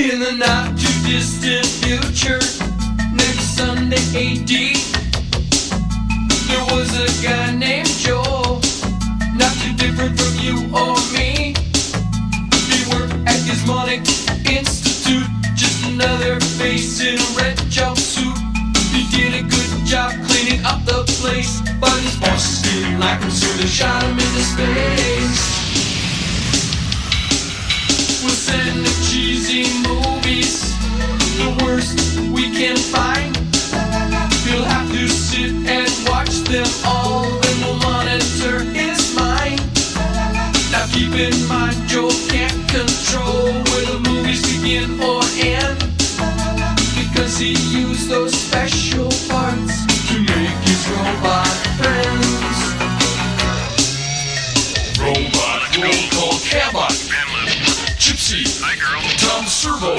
In the not too distant future, next Sunday AD, there was a guy named Joel, not too different from you or me. He worked at Gizmonic Institute, just another face in a red jumpsuit. He did a good job cleaning up the place, but his boss didn't like him, so they shot him into space. We'll send the cheesy movies, the worst we can find. You'll have to sit and watch them all, then we'll monitor his mind. Now keep in mind, Joel can't control where the movies begin or end, because he used those special parts to make his robot friends. Robot roll call Cabot, Gypsy, hi girl, Tom Servo,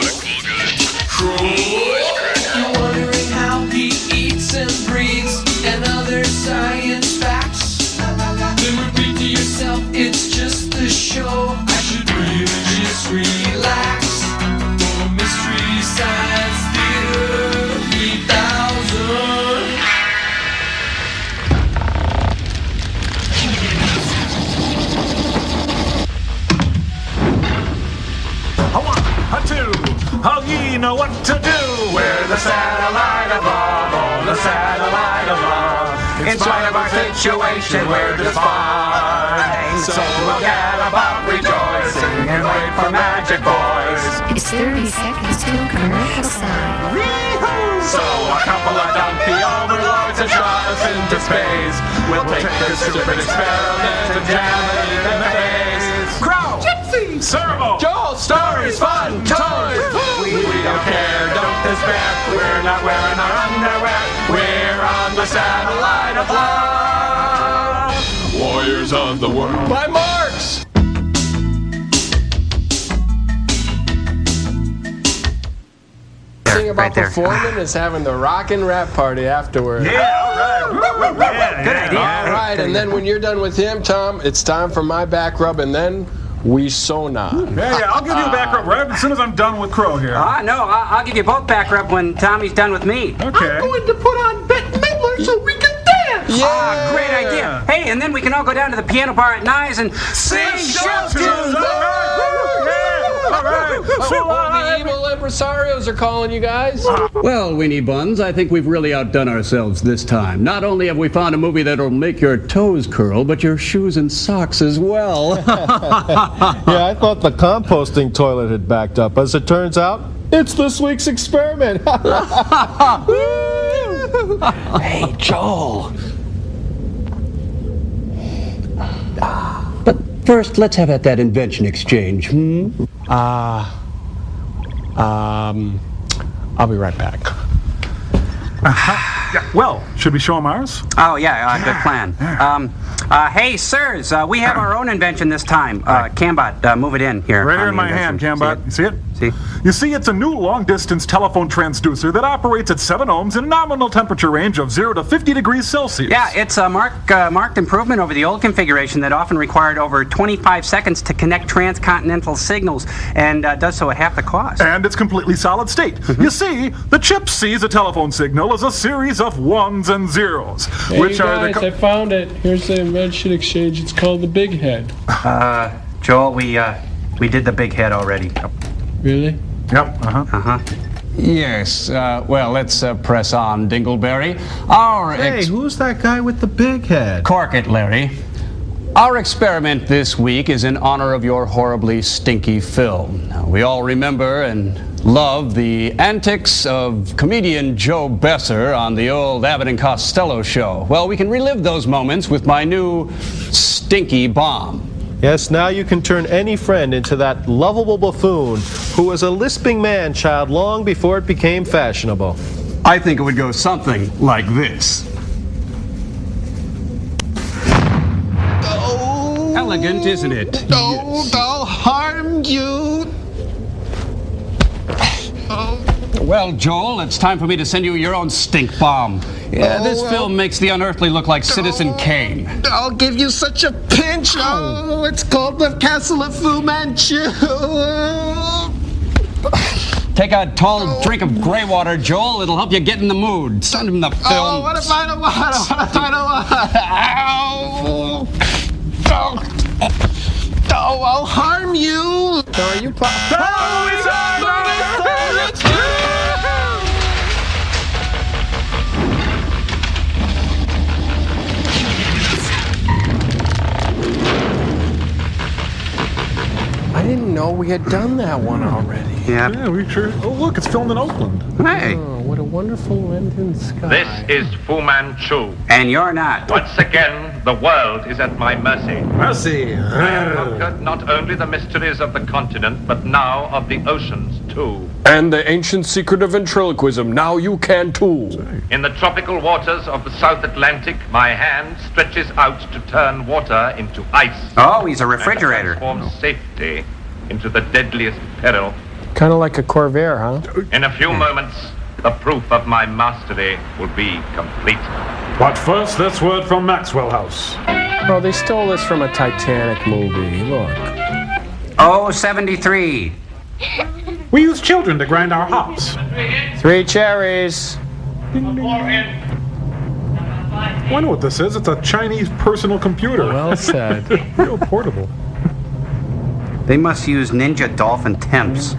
Crow. You're wondering how he eats and breathes and other science facts. Then repeat to yourself, it's just a show. I should really just relax. For Mystery Science Theater 3000. How ye know what to do? We're the satellite of love, oh, the satellite of love. In spite of our situation, we're just fine. So we'll get about rejoicing and wait for magic boys. It's 30 seconds to a commercial sign. So a couple of dumpy overlords have shot us into space. We'll take this stupid experiment and jam it in the face. Crow! Gypsy! Servo! Joel, stories, fun, toys! We don't care, don't despair. We're not wearing our underwear. We're on the satellite of love. Warriors of the world. By Marx! The thing about performing is having the rockin' rap party afterward. Yeah, all right. Yeah, Good idea. All right, and then when you're done with him, Tom, it's time for my back rub, and then we sauna. Yeah, I'll give you a back rub right as soon as I'm done with Crow here. No, I'll give you both back rub when Tommy's done with me. Okay. Going to put on Bette Midler so we can dance. Yeah. Great idea. Hey, and then we can all go down to the piano bar at Nye's and sing show tunes. All right. So the evil impresarios are calling you guys. Well, Weenie Buns, I think we've really outdone ourselves this time. Not only have we found a movie that'll make your toes curl, but your shoes and socks as well. Yeah, I thought the composting toilet had backed up. As it turns out, it's this week's experiment. Hey, Joel. But first, let's have that invention exchange, I'll be right back. Yeah, well, should we show him ours? Oh, yeah, good plan. Hey, sirs, we have our own invention this time. Cambot, move it in here. Right here in on the my hand, invention. Cambot. You see it? See? You see, it's a new long-distance telephone transducer that operates at 7 ohms in a nominal temperature range of 0 to 50 degrees Celsius. Yeah, it's a marked improvement over the old configuration that often required over 25 seconds to connect transcontinental signals, and does so at half the cost. And it's completely solid state. You see, the chip sees a telephone signal as a series of ones and zeros, Hey, which you are guys, the... I found it. Here's the invention exchange. It's called the Big Head. Joel, we did the big head already. Really? Yep, uh-huh. Yes, well, let's press on, Dingleberry. Hey, who's that guy with the big head? Cork it, Larry. Our experiment this week is in honor of your horribly stinky film. Now, we all remember and love the antics of comedian Joe Besser on the old Abbott and Costello show. Well, we can relive those moments with my new stinky bomb. Yes, now you can turn any friend into that lovable buffoon who was a lisping man-child long before it became fashionable. I think it would go something like this. Elegant, isn't it? Don't harm you. Well, Joel, it's time for me to send you your own stink bomb. Yeah, this film makes the unearthly look like Citizen Kane. I'll give you such a pinch. Oh, it's called the Castle of Fu Manchu. Take a tall drink of gray water, Joel. It'll help you get in the mood. Send him the film. Oh, what if I don't want? What if I don't want? Ow! Oh, I'll harm you. Are you I didn't know we had done that one already. Yeah, we sure. Oh, look, it's filmed in Oakland. Hey. Oh, what a wonderful London sky. This is Fu Manchu. And you're not. Once again, the world is at my mercy. Mercy. I have conquered not only the mysteries of the continent, but now of the oceans, too. And the ancient secret of ventriloquism. Now you can too. In the tropical waters of the South Atlantic, my hand stretches out to turn water into ice. Oh, he's a refrigerator. And transform safety into the deadliest peril. Kind of like a Corvair, huh? In a few moments, the proof of my mastery will be complete. But first, this word from Maxwell House. Oh, they stole this from a Titanic movie. Look. Oh, 73. We use children to grind our hops. 3 cherries. I know what this is. It's a Chinese personal computer. Well said. Real portable. They must use Ninja Dolphin Temps.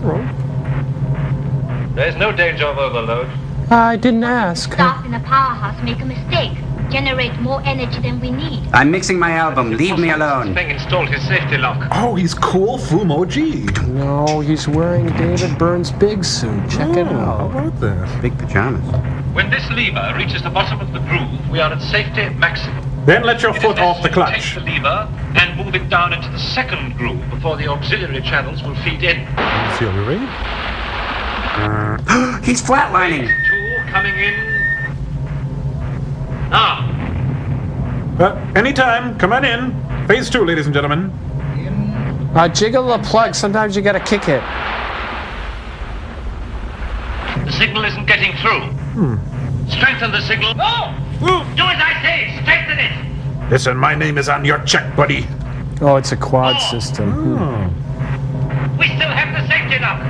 There's no danger of overload. I didn't ask. Staff in a powerhouse make a mistake. Generate more energy than we need. I'm mixing my album. Leave me alone. Thing installed his safety lock. Oh, he's cool, Fumo G. No, he's wearing David Byrne's big suit. Check it How out. about that? Big pajamas. When this lever reaches the bottom of the groove, we are at safety maximum. Then let your It is foot off the necessary to clutch. Take the lever and move it down into the second groove before the auxiliary channels will feed in. See, are we ready? He's flatlining. Two coming in. Now. Anytime, come on in. Phase 2, ladies and gentlemen. Jiggle the plug. Sometimes you gotta kick it. The signal isn't getting through. Strengthen the signal. No! Do as I say. Strengthen it. Listen, my name is on your check, buddy. Oh, it's a quad system. We still have the safety lock.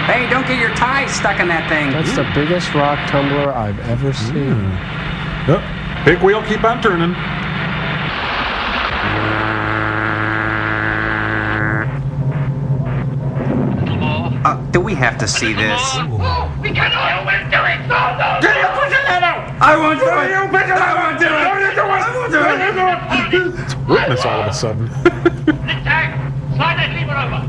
Hey, don't get your tie stuck in that thing. That's the biggest rock tumbler I've ever seen. Yep. Big wheel, keep on turning. Do we have to see this? We can all do it. No, no. I won't do it. I won't do it. It's witness all of a sudden. Tag. Slide that lever over.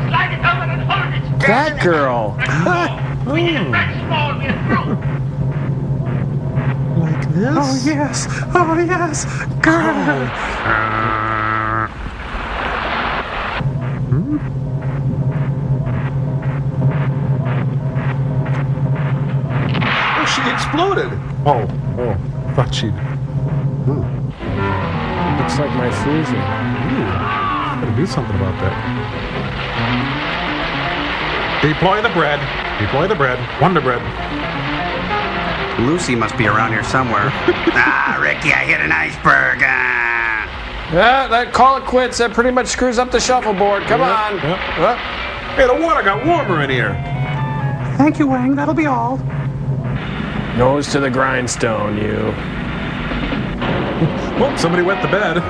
Slide it over and hold it. That girl. We need it back small. We're through. Like this? Oh, yes. Oh, yes. Girl. Oh, she exploded. Oh, thought she'd. Looks like my freezer. Gotta do something about that. Deploy the bread. Deploy the bread. Wonder bread. Lucy must be around here somewhere. Ricky, I hit an iceberg. Yeah, that call it quits. That pretty much screws up the shuffleboard. Come on. Hey, the water got warmer in here. Thank you, Wang. That'll be all. Nose to the grindstone, you. Oh, somebody wet the bed.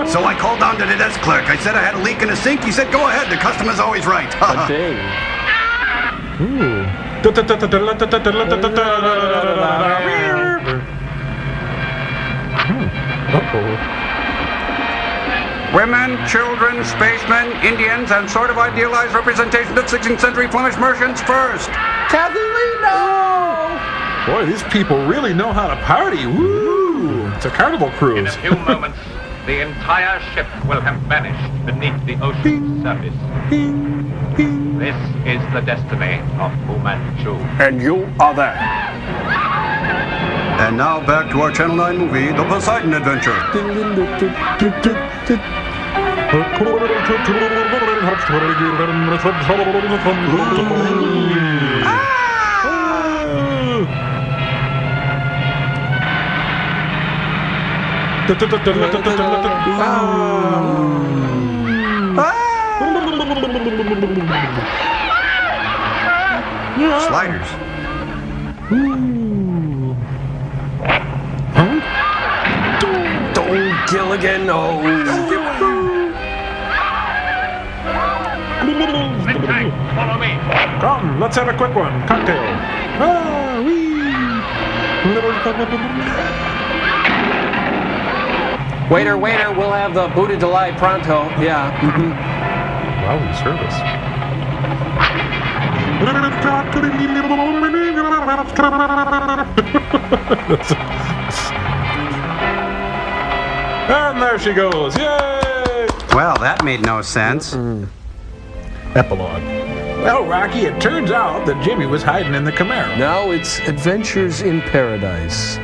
So I called down to the desk clerk. I said I had a leak in the sink. He said, go ahead. The customer's always right. A ding. Ooh. Women, children, spacemen, Indians, and sort of idealized representation of 16th century Flemish merchants first. Catalino! Boy, these people really know how to party. Woo! It's a carnival In a cruise. few moments, the entire ship will have vanished beneath the ocean's surface. This is the destiny of Fu Manchu. And you are there. And now back to our Channel 9 movie, The Poseidon Adventure. Sliders. Don't Gilligan, no. Mst3k, follow me. Come, let's have a quick one. Cocktail. Ah, wee. Waiter, we'll have the Buddha Delight pronto. Yeah. Wow, service. And there she goes. Yay! Well, that made no sense. Epilogue. Well, Rocky, it turns out that Jimmy was hiding in the Camaro. Now it's Adventures in Paradise.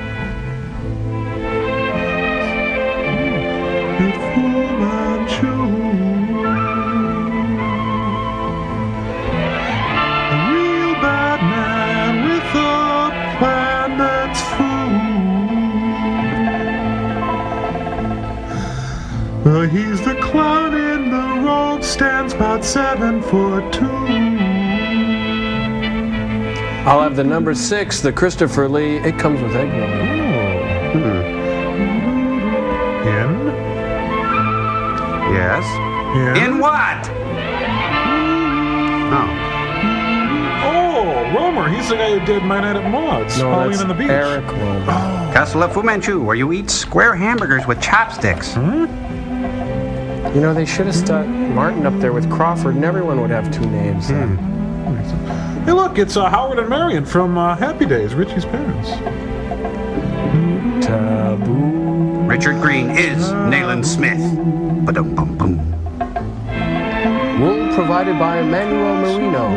He's the clown in the road, stands about 7'2". I'll have the number 6, the Christopher Lee. It comes with egg roll. In? Yes. In what? Oh, Romer. He's the guy who did My Night at Maud's. No, Pauline that's and the Beach. Eric Romer. Castle of Fu Manchu, where you eat square hamburgers with chopsticks. You know, they should have stuck Martin up there with Crawford, and everyone would have 2 names. Hey, look, it's Howard and Marion from Happy Days, Richie's parents. Taboo. Richard Green is Nayland Smith. Ba-dum-bum-bum. Wool provided by Emmanuel Marino.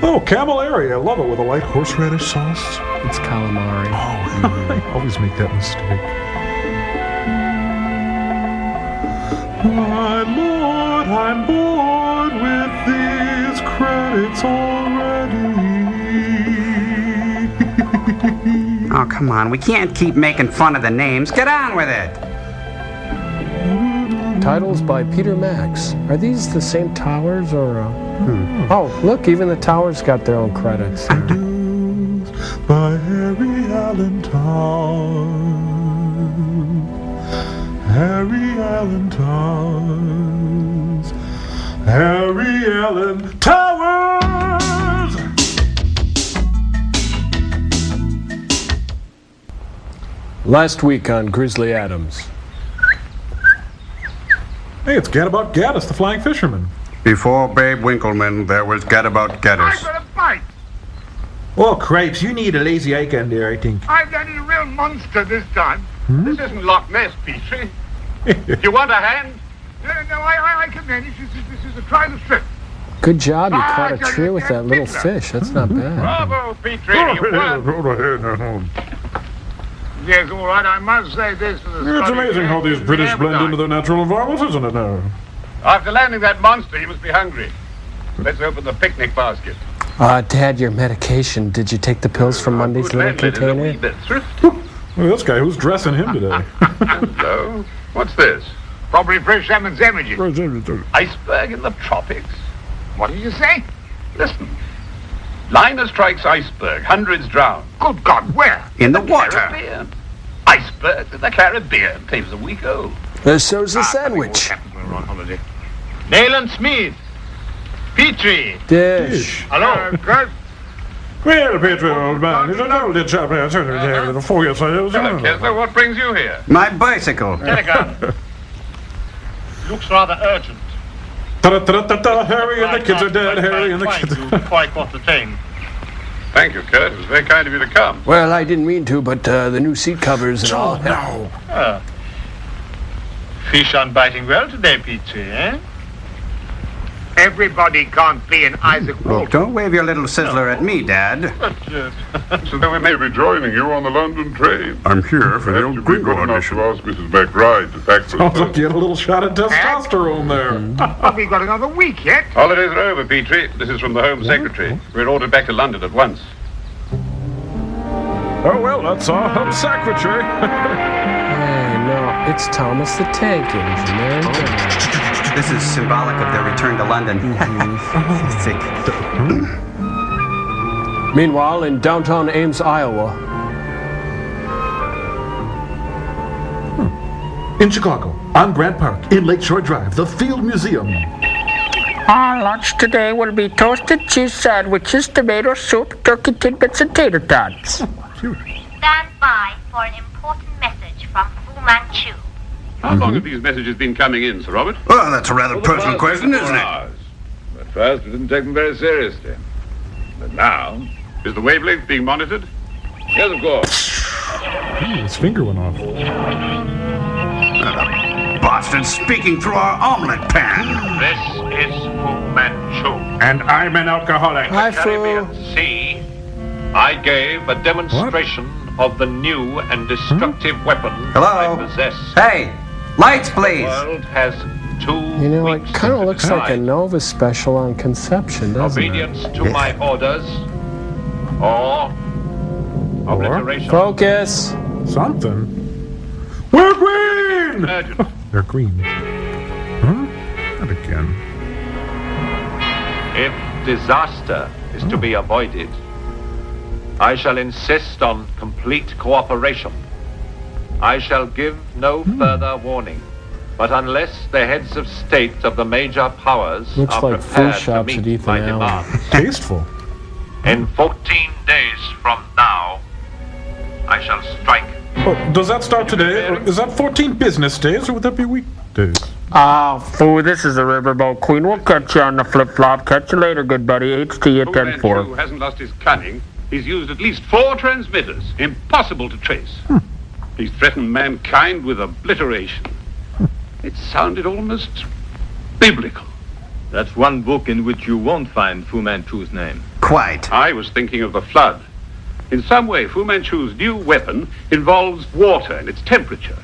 Oh, Camilleri. I love it with a light horseradish sauce. It's calamari. Oh, I always make that mistake. My lord, I'm bored with these credits already. Oh, come on. We can't keep making fun of the names. Get on with it. Titles by Peter Max. Are these the same towers or? Oh, look, even the towers got their own credits. By Harry Allen Towers. Harry Allen Towers. Harry Allen Towers. Last week on Grizzly Adams. Hey, it's Gadabout Gaddis, the Flying Fisherman. Before Babe Winkleman, there was Gadabout Gaddis. I've got a bite. Well, Cripes, you need a lazy eye in there, I think. I've landed a real monster this time. This isn't Loch Ness, Petrie. You want a hand? No, I can manage. This is a trial strip. Good job, you caught a tree with that little fish. That's not bad. Bravo, Petrie. You won. Yes, all right. I must say this to the It's Scottish amazing how these British every blend night. into their natural environment, isn't it now? After landing that monster, you must be hungry. Let's open the picnic basket. Dad, your medication. Did you take the pills from Monday's Good little landlady is a wee container? bit thrifty. Look at this guy. Who's dressing him today? Hello. What's this? Probably fresh salmon sandwiches. Iceberg in the tropics. What did you say? Listen. Liner strikes iceberg. Hundreds drown. Good God, where? In the water. Caribbean. Icebergs in the Caribbean. Claims a week old. So's the sandwich. We're on holiday. Nayland Smith. Petrie. Dish. Hello, Kurt. Well, Petrie, old man, he's an old chap. Hello, 4 years old. Hello, Kessler. What brings you here? My bicycle. Telegram. Looks rather urgent. Harry and the kids are dead. Harry and the kids. Quite got the thing. Thank you, Kurt. It was very kind of you to come. Well, I didn't mean to, but the new seat covers and all. No. Fish on biting well today, Petrie, eh? Everybody can't be an Isaac Look, Walton. don't wave your little sizzler at me, Dad. So then we may be joining you on the London train. I'm here for the Perhaps old you'd be Gringo good enough audition. to ask Mrs. McBride to pack for Sounds us. like you had a little shot of testosterone there. We've got another week yet. Holidays are over, Petrie. This is from the Home Secretary. We're ordered back to London at once. Oh, well, that's our Home Secretary. Hey, no, it's Thomas the Tank Engine. This is symbolic of their return to London. Meanwhile, in downtown Ames, Iowa. In Chicago, on Grant Park, in Lakeshore Drive, the Field Museum. Our lunch today will be toasted cheese sandwiches, tomato soup, turkey tidbits, and tater tots. Stand by for an important message from Fu Manchu. How long have these messages been coming in, Sir Robert? Well, that's a rather personal question, isn't it? At first, we didn't take them very seriously. But now... Is the wavelength being monitored? Yes, of course. His finger went off. Bastard speaking through our omelet pan. This is Fu Manchu. And I'm an alcoholic. Hi, Fu. Sea, I gave a demonstration of the new and destructive weapon Hello? I possess. Hey, lights, please. The world has 2 You know, it weeks kind of to looks like a decide. Nova special on conception, doesn't Obedience to my orders, or obliteration. Focus. Something. We're green! Urgent. They're green. Huh? Not again. If disaster is to be avoided, I shall insist on complete cooperation. I shall give no further warning. But unless the heads of state of the major powers Looks are like prepared food to shops meet at Ethan my Allen. demands, Tasteful. in 14 days from now, I shall strike. Oh, does that start today? Or is that 14 business days, or would that be weekdays? Fu, this is the Riverboat Queen. We'll catch you on the flip-flop. Catch you later, good buddy. HT at Fu 10-4. Manchu hasn't lost his cunning. He's used at least 4 transmitters. Impossible to trace. He's threatened mankind with obliteration. It sounded almost biblical. That's one book in which you won't find Fu Manchu's name. Quite. I was thinking of the flood. In some way, Fu Manchu's new weapon involves water and its temperature.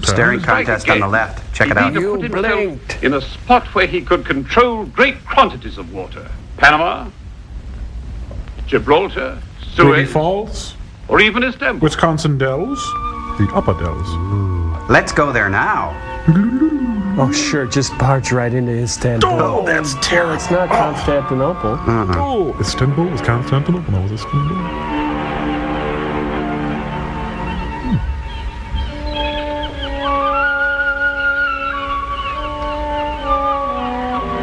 Staring contest on the left. Check it out. He put himself in a spot where he could control great quantities of water. Panama, Gibraltar, Ruby Suez, Falls, or even Istanbul. Wisconsin Dells, the Upper Dells. Let's go there now. Oh, sure, just barge right into Istanbul. Oh, that's terrible. It's not Constantinople. Oh, Istanbul is Constantinople. No, it's Istanbul.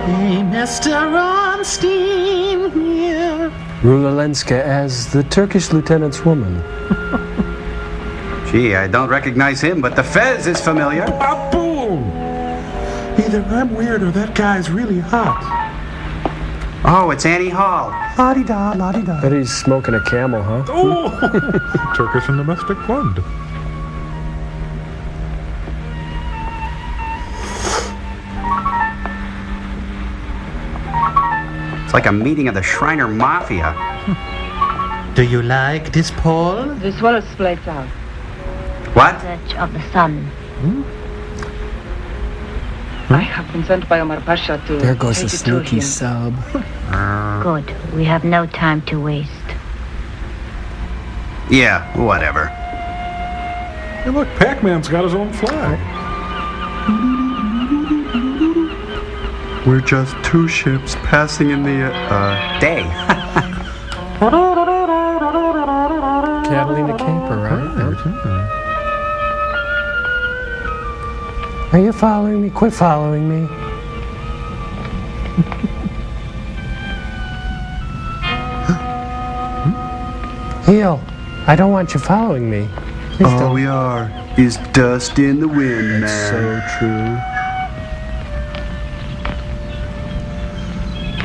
Hey, Mr. Ronstein here. Rulalenska as the Turkish lieutenant's woman. Gee, I don't recognize him, but the Fez is familiar. Boom! Either I'm weird or that guy's really hot. Oh, it's Annie Hall. La-di-da, la-di-da. Bet he's smoking a Camel, huh? Oh! Turkish and domestic blend. It's like a meeting of the Shriner Mafia. Do you like this, Paul? The swallow splits out. What? Search of the sun. I have been sent by Omar Pasha to There goes a take it to sneaky him. sub. Good. We have no time to waste. Yeah, whatever. Hey, look, Pac-Man's got his own flag. We're just 2 ships passing in the, day. Catalina Camper, right? Are you following me? Quit following me. Heel, I don't want you following me. Please all don't. we are is dust in the wind, man. So true.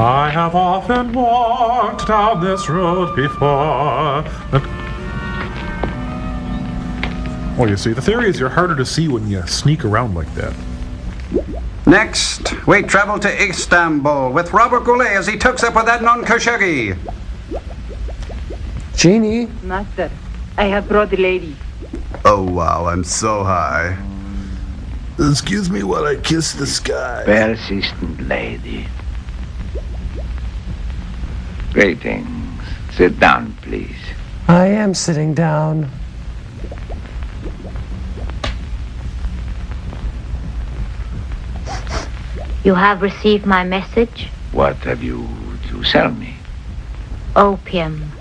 I have often walked down this road before. Well, you see, the theory is you're harder to see when you sneak around like that. Next, we travel to Istanbul with Robert Goulet as he talks up with Adnan Khashoggi. Genie. Master, I have brought the lady. Oh, wow, I'm so high. Excuse me while I kiss the sky. Persistent lady. Greetings. Sit down, please. I am sitting down. You have received my message? What have you to sell me? Opium.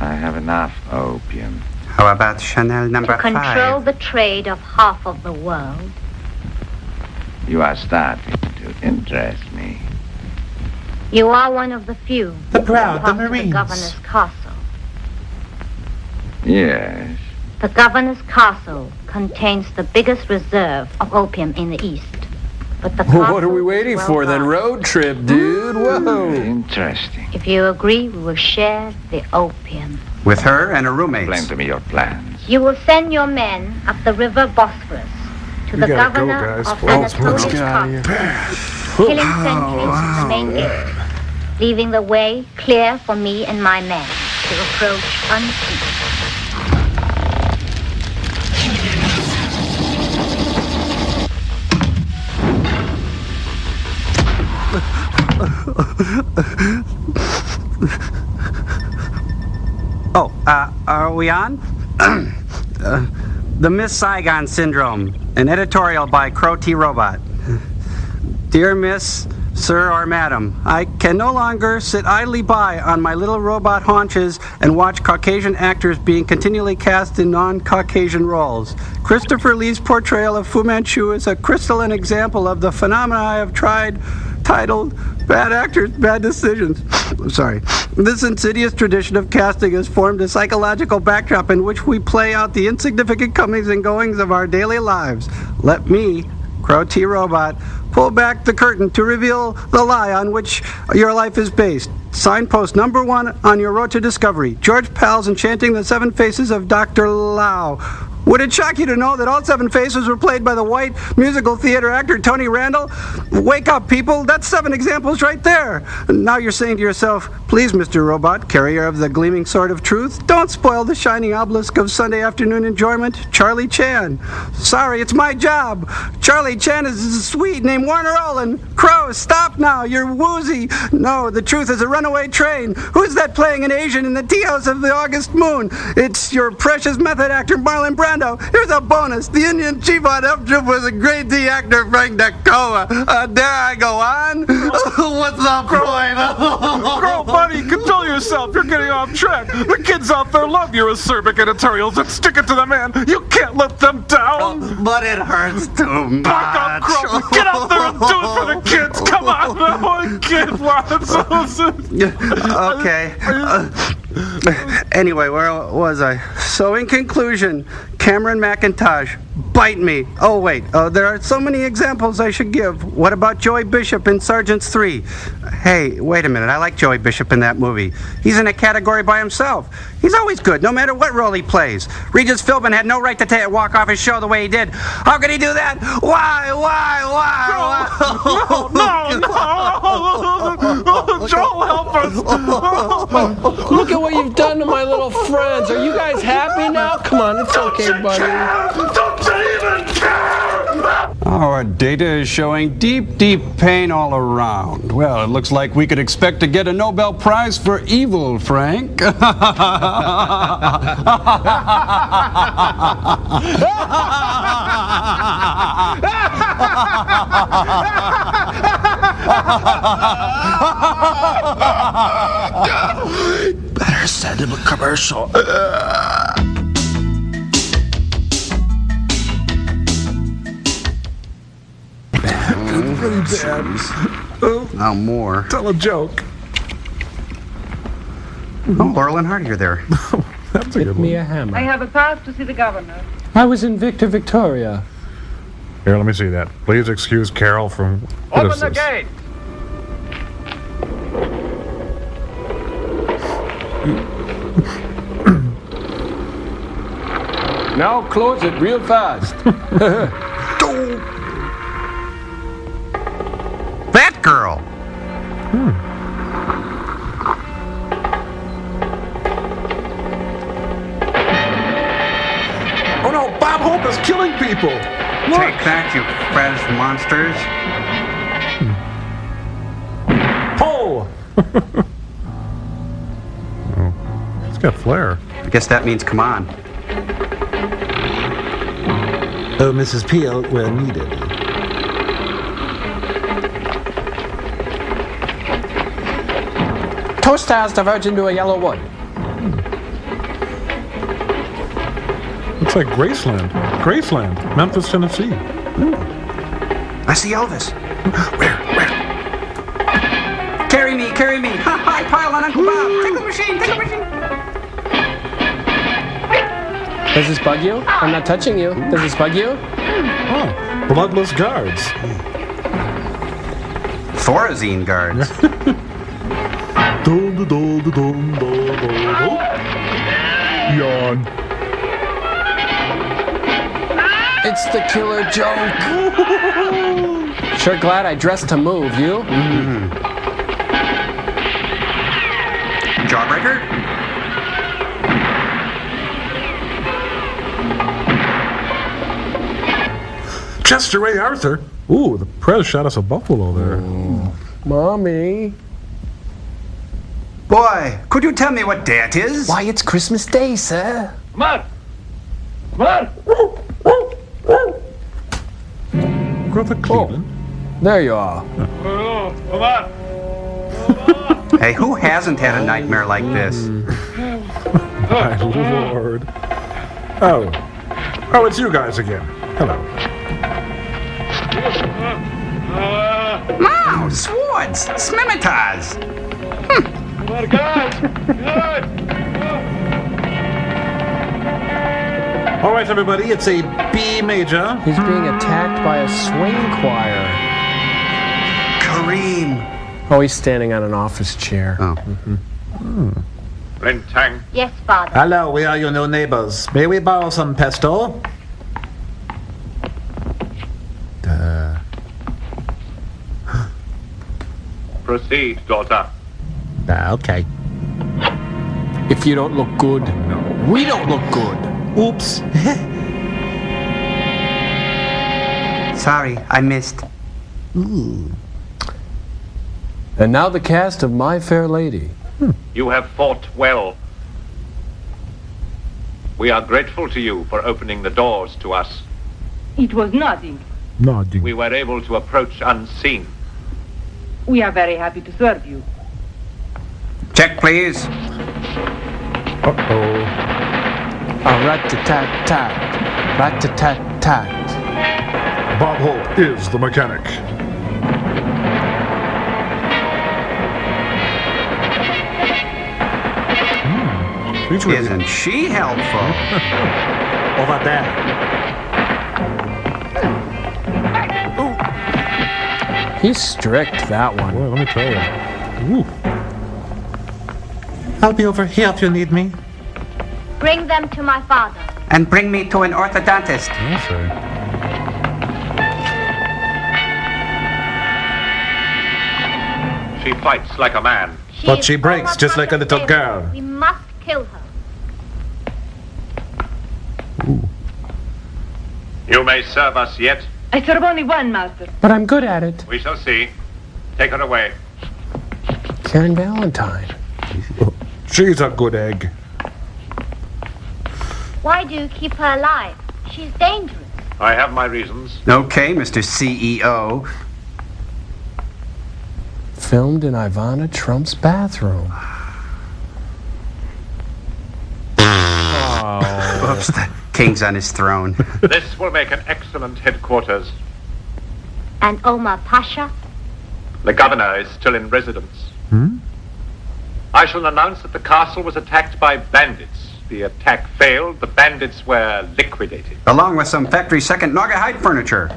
I have enough opium. How about Chanel number To control 5? the trade of half of the world. You are starting to interest me. You are one of the few. The proud, the who pass to Marines. The governor's castle. Yes. The governor's castle contains the biggest reserve of opium in the East. But the castle What are we waiting is for well then? guarded. Road trip, dude. Whoa. Interesting. If you agree, we will share the opium. With her and her roommates. Explain to me your plans. You will send your men up the river Bosphorus to We the gotta go, governor guys. of Let's Anatolia's get out of castle, killing sentries at the main gate, leaving the way clear for me and my men to approach unseen. Oh, are we on? The Miss Saigon Syndrome, an editorial by Crow T. Robot. Dear Miss, Sir, or Madam, I can no longer sit idly by on my little robot haunches and watch Caucasian actors being continually cast in non-Caucasian roles. Christopher Lee's portrayal of Fu Manchu is a crystalline example of the phenomena I have titled Bad Actors, Bad Decisions. Sorry. This insidious tradition of casting has formed a psychological backdrop in which we play out the insignificant comings and goings of our daily lives. Let me, Crow T. Robot, pull back the curtain to reveal the lie on which your life is based. Signpost number 1 on your road to discovery. George Pal's enchanting the 7 faces of Dr. Lau. Would it shock you to know that all 7 faces were played by the white musical theater actor Tony Randall? Wake up, people. That's 7 examples right there. Now you're saying to yourself, please, Mr. Robot, carrier of the gleaming sword of truth, don't spoil the shining obelisk of Sunday afternoon enjoyment. Charlie Chan. Sorry, it's my job. Charlie Chan is a Swede named Warner Olin. Crow, stop now. You're woozy. No, the truth is a runaway train. Who's that playing an Asian in the tea house of the August moon? It's your precious method actor, Marlon Brando. Here's a bonus. The Indian chief on F Troop was a great D actor, Frank Nakoma. Dare I go on? What's the point? Girl, buddy, control yourself. You're getting off track. The kids out there love your acerbic editorials and stick it to the man. You can't let them down. But it hurts too much. Back up, Crow. Get out there and do it for the kids. Come on. One kid wants. Okay. Anyway, where was I? So in conclusion, Cameron McIntosh, bite me. Oh wait, there are so many examples I should give. What about Joey Bishop in Sergeants 3? Hey, wait a minute, I like Joey Bishop in that movie. He's in a category by himself. He's always good, no matter what role he plays. Regis Philbin had no right to walk off his show the way he did. How could he do that? Why? No. Joel, help us. Look at what you've done to my little friends. Are you guys happy now? Come on, it's okay, buddy. Don't you even care? Our data is showing deep, deep pain all around. Well, it looks like we could expect to get a Nobel Prize for evil, Frank. Better send him a commercial. Really bad. No more. Tell a joke. Oh, Laurel and Hardy are there. That's a good Get me one. a hammer. I have a pass to see the governor. I was in Victor Victoria. Here, let me see that. Please excuse Carol from... Open the gate! Now close it real fast. That girl! Oh no, Bob Hope is killing people. Take that, you Fez monsters. Oh! It's got flair. I guess that means come on. Oh, Mrs. Peel, we're needed. Toast stars diverge into a yellow wood. Looks like Graceland. Graceland, Memphis, Tennessee. I see Elvis. Where? Carry me. I pile on Uncle Bob. Take the machine. Does this bug you? I'm not touching you. Does this bug you? Oh, bloodless guards. Thorazine guards. Yawn. It's the killer joke. Sure glad I dressed to move, you? Jawbreaker? Chester A. Arthur. Ooh, the press shot us a buffalo there. Mommy. Boy, could you tell me what day it is? Why, it's Christmas Day, sir. Come on! Come on! Brother Cleveland. There you are. Oh, come on! Hey, who hasn't had a nightmare like this? My lord. Oh, it's you guys again. Hello. Wow, swords, scimitars. All right, everybody, it's a B major. He's being attacked by a swing choir. Kareem. Oh, he's standing on an office chair. Oh. Rentang. Yes, Father. Hello, we are your new neighbors. May we borrow some pesto? Proceed, daughter. Okay. If you don't look good, we don't look good. Oops. Sorry, I missed. And now the cast of My Fair Lady. You have fought well. We are grateful to you for opening the doors to us. It was nothing. Nothing. We were able to approach unseen. We are very happy to serve you. Check, please. Uh-oh. Rat-a-tat-tat. Rat-a-tat-tat. Bob Hope is the mechanic. Isn't she helpful? Over there. He's strict, that one. Boy, let me tell you. Ooh. I'll be over here if you need me. Bring them to my father. And bring me to an orthodontist. Yes, sir. She fights like a man. But she breaks just like a little girl. We must kill her. You may serve us yet. I serve only one, master. But I'm good at it. We shall see. Take her away. Karen Valentine. She's a good egg. Why do you keep her alive? She's dangerous. I have my reasons. Okay, Mr. CEO. Filmed in Ivana Trump's bathroom. Oh. Oops, the king's on his throne. This will make an excellent headquarters. And Omar Pasha? The governor is still in residence. I shall announce that the castle was attacked by bandits. The attack failed. The bandits were liquidated. Along with some factory second Naugahyde furniture.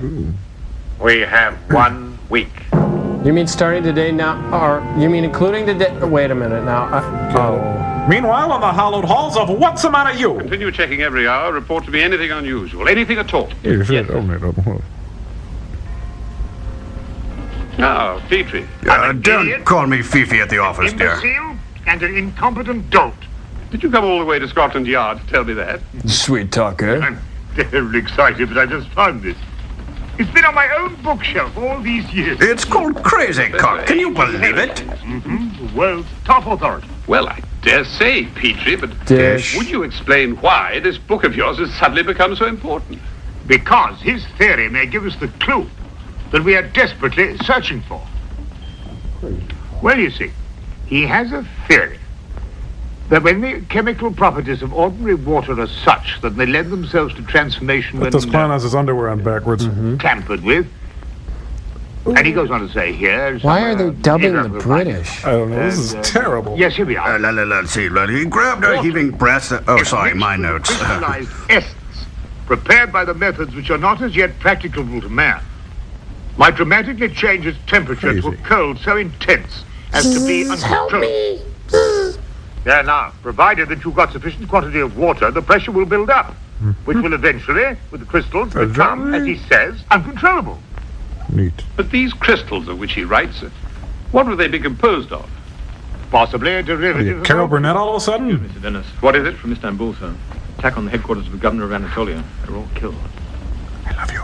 We have 1 week. You mean starting today now? Or you mean including today? Wait a minute now. Meanwhile, in the hallowed halls of What's the Matter You? Continue checking every hour. Report to me anything unusual. Anything at all. Yes. Now, Petrie. Don't call me Fifi at the office, dear. Imbecile and an incompetent dolt. Did you come all the way to Scotland Yard to tell me that? Sweet talker. I'm terribly excited, but I just found this. It's been on my own bookshelf all these years. It's called Crazy Cock. Can you believe it? The world's top authority. Well, I dare say, Petrie, but Dish. would you explain why this book of yours has suddenly become so important? Because his theory may give us the clue that we are desperately searching for. Well, you see, He has a theory that when the chemical properties of ordinary water are such that they lend themselves to transformation But this clown has his underwear on backwards. tampered with, and he goes on to say here... Why are they dubbing the British? I don't know. This is terrible. Yes, here we are. Let's see. He grabbed a heaving breast. Oh, sorry, my notes. Crystallized essence, prepared by the methods which are not as yet practicable to man, might dramatically change its temperature to a cold so intense as to be uncontrollable. There now, provided that you've got sufficient quantity of water, the pressure will build up, which will eventually, with the crystals, become, as he says, uncontrollable. Neat. But these crystals of which he writes, what would they be composed of? Possibly a derivative of... Carol Burnett all of a sudden? Mr. Dennis. What is it? From Istanbul, sir. Attack on the headquarters of the governor of Anatolia. They're all killed. I love you.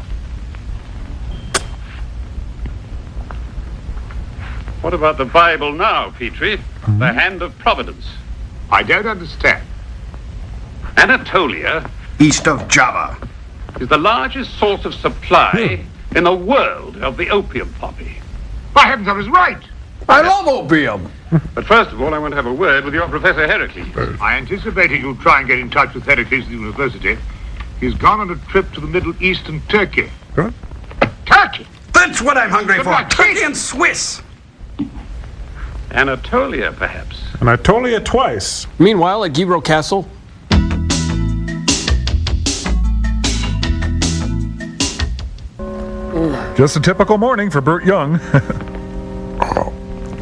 What about the Bible now, Petrie? The hand of providence. I don't understand. Anatolia East of Java is the largest source of supply in the world of the opium poppy. By heavens, I was right. I love opium. But first of all, I want to have a word with your Professor Heracles. I anticipated you'd try and get in touch with Heracles at the university. He's gone on a trip to the Middle East and Turkey. What? Turkey! That's what I'm hungry for. Turkey and Swiss. Anatolia, perhaps. Anatolia twice. Meanwhile, at Giro Castle. Just a typical morning for Burt Young.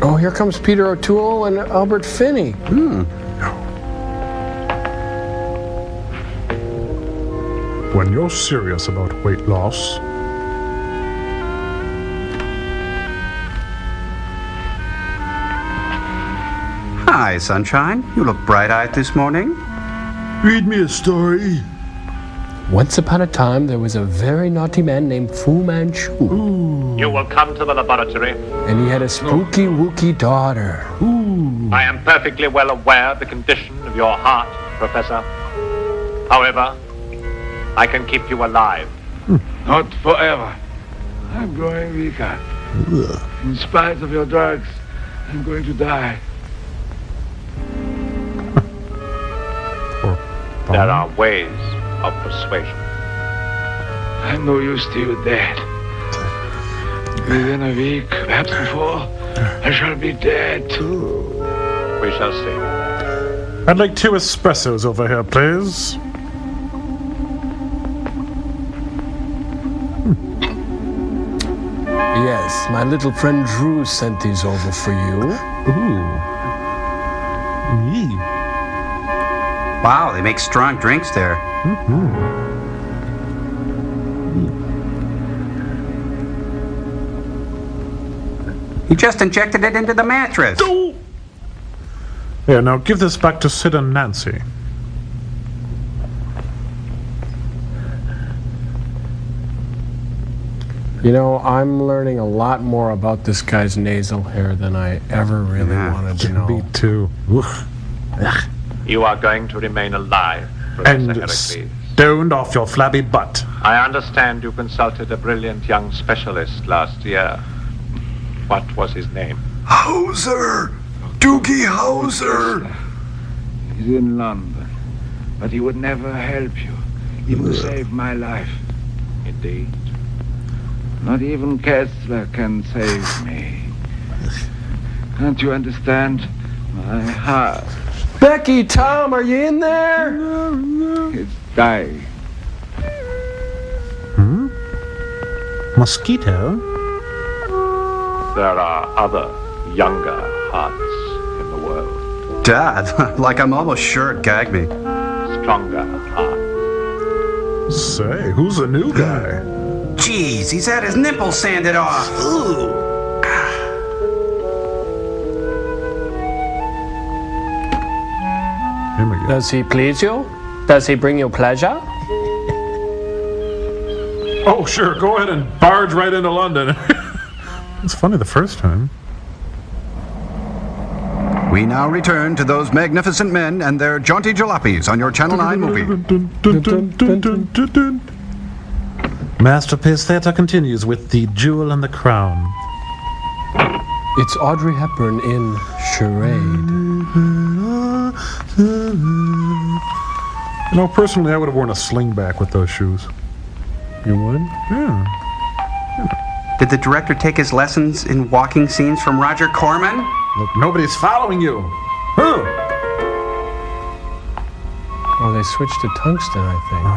Oh, here comes Peter O'Toole and Albert Finney. When you're serious about weight loss, Hi, Sunshine. You look bright-eyed this morning. Read me a story. Once upon a time, there was a very naughty man named Fu Manchu. You will come to the laboratory. And he had a spooky, wooky daughter. I am perfectly well aware of the condition of your heart, Professor. However, I can keep you alive. Not forever. I'm growing weaker. In spite of your drugs, I'm going to die. There are ways of persuasion. I'm no use to you, Dad. Within a week, perhaps before, I shall be dead. We shall see. I'd like 2 espressos over here, please. Yes, my little friend Drew sent these over for you. Wow, they make strong drinks there. He just injected it into the mattress. Yeah, now give this back to Sid and Nancy. You know, I'm learning a lot more about this guy's nasal hair than I ever really wanted to know. Me too. You are going to remain alive, Professor And Heracles. stoned off your flabby butt. I understand you consulted a brilliant young specialist last year. What was his name? Hauser! Doogie Hauser! He's in London, but he would never help you, even save my life. Indeed. Not even Kessler can save me. Can't you understand? My heart Becky, Tom, are you in there? is dying. Mosquito? There are other younger hearts in the world. Dad, like I'm almost sure it gagged me. Stronger hearts. Say, who's the new guy? Jeez, he's had his nipples sanded off. Ooh. Does he please you? Does he bring you pleasure? Oh, sure, go ahead and barge right into London. It's funny the first time. We now return to those magnificent men and their jaunty jalopies on your Channel 9 movie. Masterpiece Theatre continues with The Jewel and the Crown. It's Audrey Hepburn in Charade. You know, personally, I would have worn a slingback with those shoes. You would? Yeah. Did the director take his lessons in walking scenes from Roger Corman? Look, nobody's following you. Huh? Oh, they switched to tungsten, I think.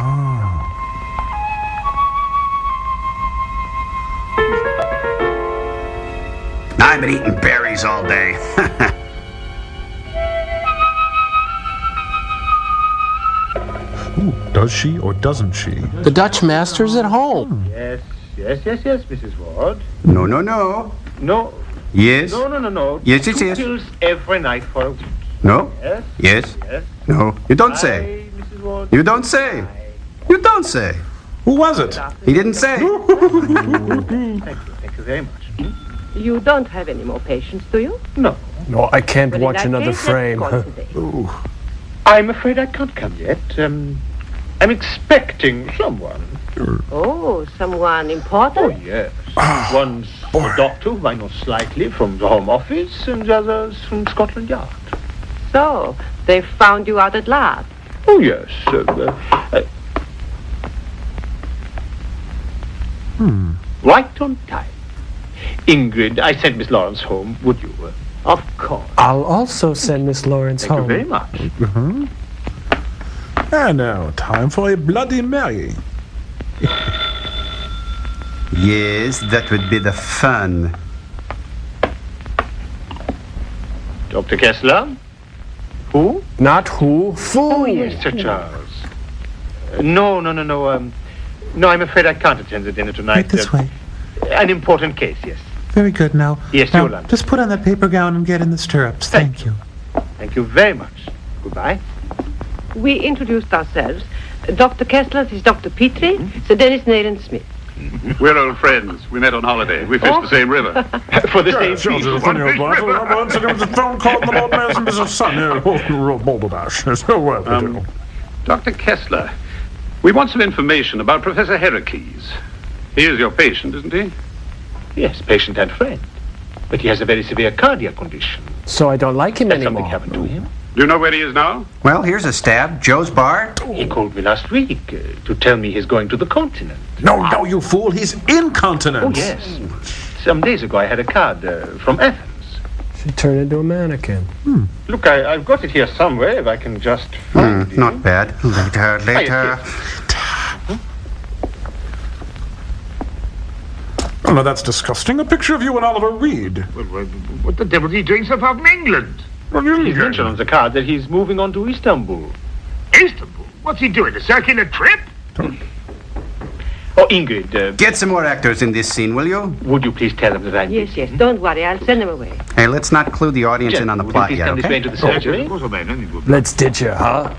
I've been eating berries all day. Ooh, does she or doesn't she? The Dutch master's at home. Yes, Mrs. Ward. No. No. Yes. No. Yes, it 2 is. pills every night for a week. No. Yes. Yes. Yes. No. You don't say. Aye, Mrs. Ward. You don't say. You don't say. Who was it? He didn't say. Thank you very much. You don't have any more patients, do you? No. No, I can't Well, in watch that another case, let's frame. call it a day. I'm afraid I can't come yet. I'm expecting someone. Oh, someone important? Oh, yes. One's a doctor who I know slightly from the Home Office, and the other's from Scotland Yard. So, they found you out at last. Oh, yes. Right on time. Ingrid, I sent Miss Lawrence home. Would you? Of course. I'll also send Miss Lawrence Thank home. you very much. And now, time for a Bloody Mary. Yes, that would be the fun. Dr. Kessler? Who? Not who, fool. Oh, yes, Sir Charles. No. No, I'm afraid I can't attend the dinner tonight. Right this way. An important case, yes. Very good. Now, Yes, now Yolanda. just put on that paper gown and get in the stirrups. Thank you. Thank you very much. Goodbye. We introduced ourselves. Dr. Kessler is Dr. Petrie, Sir Dennis Nathan Smith. We're old friends. We met on holiday. We fished the same river. For the same George, reason. once there was a phone call from the Lord Mayor's and Mrs. Sun. Balderdash. So well to do. Dr. Kessler, we want some information about Professor Heracles. He is your patient, isn't he? Yes, patient and friend. But he has a very severe cardiac condition. So I don't like him Has anymore. something happened to him? Do you know where he is now? Well, here's a stab. Joe's bar. He called me last week to tell me he's going to the continent. No, you fool. He's incontinent. Oh, yes. Some days ago I had a card from Athens. She turned into a mannequin. Look, I've got it here somewhere if I can just find it. Not bad. Later. Oh, no, that's disgusting. A picture of you and Oliver Reed. What the devil is he doing so far from England? He's mentioned on the card that he's moving on to Istanbul. Istanbul? What's he doing? A circular trip? Oh, Ingrid. Get some more actors in this scene, will you? Would you please tell them that I'm Yes, don't worry. I'll send them away. Hey, let's not clue the audience in on the Would plot you please yet, come this way okay? into the surgery? Let's ditch her, huh?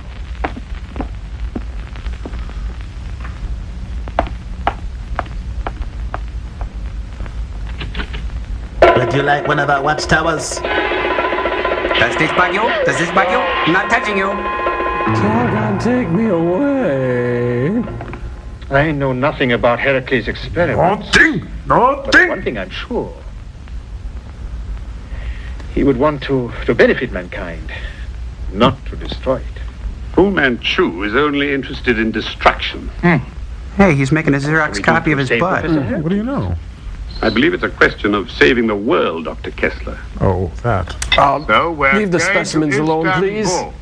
Would you like one of our watchtowers? Does this bug you? Does this bug you? I'm not touching you. Doggone, take me away. I know nothing about Heracles' experiments. But one thing I'm sure. He would want to benefit mankind, not to destroy it. Fu Manchu is only interested in destruction. Hey, he's making a Xerox copy of his butt. What do you know? I believe it's a question of saving the world, Dr. Kessler. Oh, that. So we're Leave the going to specimens alone, please. Istanbul.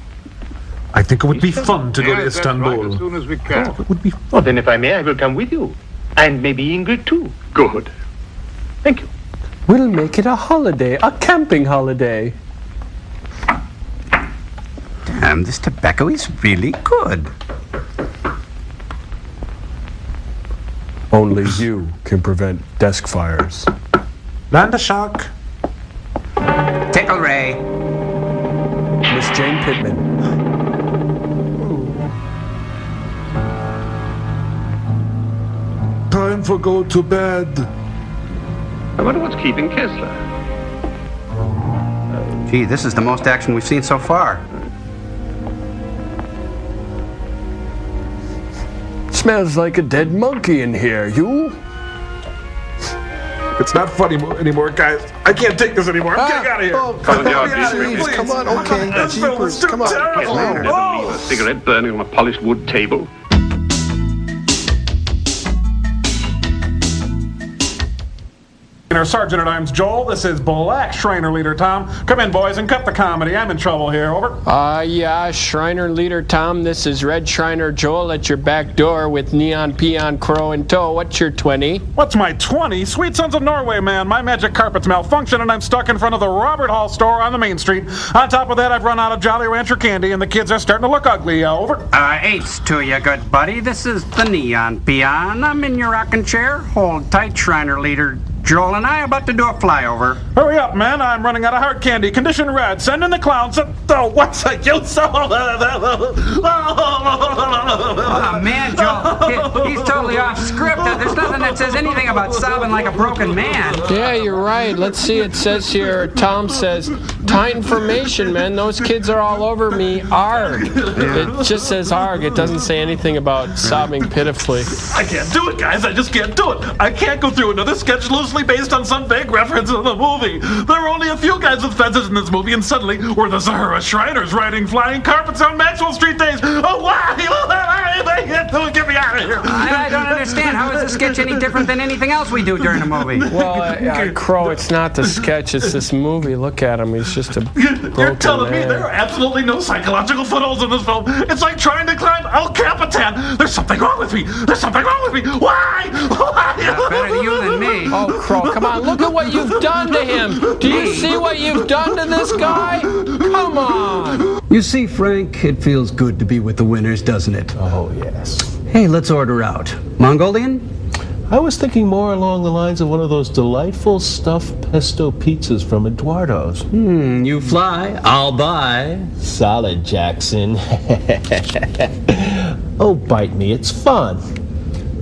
I think it would be fun to go to Yes, that's right, Istanbul. as soon as we can. It would be Oh, fun. then if I may, I will come with you. And maybe Ingrid too. Good. Thank you. We'll make it a holiday, a camping holiday. Damn, this tobacco is really good. Only you can prevent desk fires. Land a shark. Tickle Ray. Miss Jane Pittman. Time for go to bed. I wonder what's keeping Kessler. Gee, this is the most action we've seen so far. Smells like a dead monkey in here, you? It's not funny anymore, guys. I can't take this anymore. I'm getting out of here. Come on, Please. Come on, okay. This film is too terrible. Never leave a cigarette burning on a polished wood table. Sergeant at Arms Joel, this is Black Shriner Leader Tom. Come in, boys, and cut the comedy. I'm in trouble here. Over. Yeah, Shriner Leader Tom, this is Red Shriner Joel at your back door with Neon Peon Crow in tow. What's your 20? What's my 20? Sweet Sons of Norway, man. My magic carpet's malfunctioned and I'm stuck in front of the Robert Hall store on the main street. On top of that, I've run out of Jolly Rancher candy and the kids are starting to look ugly. Over. Eights to you, good buddy. This is the Neon Peon. I'm in your rocking chair. Hold tight, Shriner Leader. Joel and I are about to do a flyover. Hurry up, man. I'm running out of hard candy. Condition red. Send in the clowns. Oh, what's a use? Oh, man, Joel. He's totally off script. There's nothing that says anything about sobbing like a broken man. Yeah, you're right. Let's see. It says here, Tom says, tight information, man. Those kids are all over me. Arg. It just says arg. It doesn't say anything about sobbing pitifully. I can't do it, guys. I just can't do it. I can't go through another sketch loosely based on some vague reference in the movie. There are only a few guys with fences in this movie, and suddenly we're the Zahara Shriners riding flying carpets on Maxwell Street days. Oh, why? Get me out of here. I don't understand. How is this sketch any different than anything else we do during a movie? Well, Crow, it's not the sketch. It's this movie. Look at him. He's just a You're telling man. me there are absolutely no psychological footholds in this film. It's like trying to climb El Capitan. There's something wrong with me. There's something wrong with me. Why? Better you than me. Oh, Crow, come on. Look at what you've done to him. Do you see what you've done to this guy? Come on. You see, Frank, it feels good to be with the winners, doesn't it? Oh, yes. Hey, let's order out. Mongolian? I was thinking more along the lines of one of those delightful stuffed pesto pizzas from Eduardo's. You fly, I'll buy. Solid, Jackson. Oh, bite me, it's fun.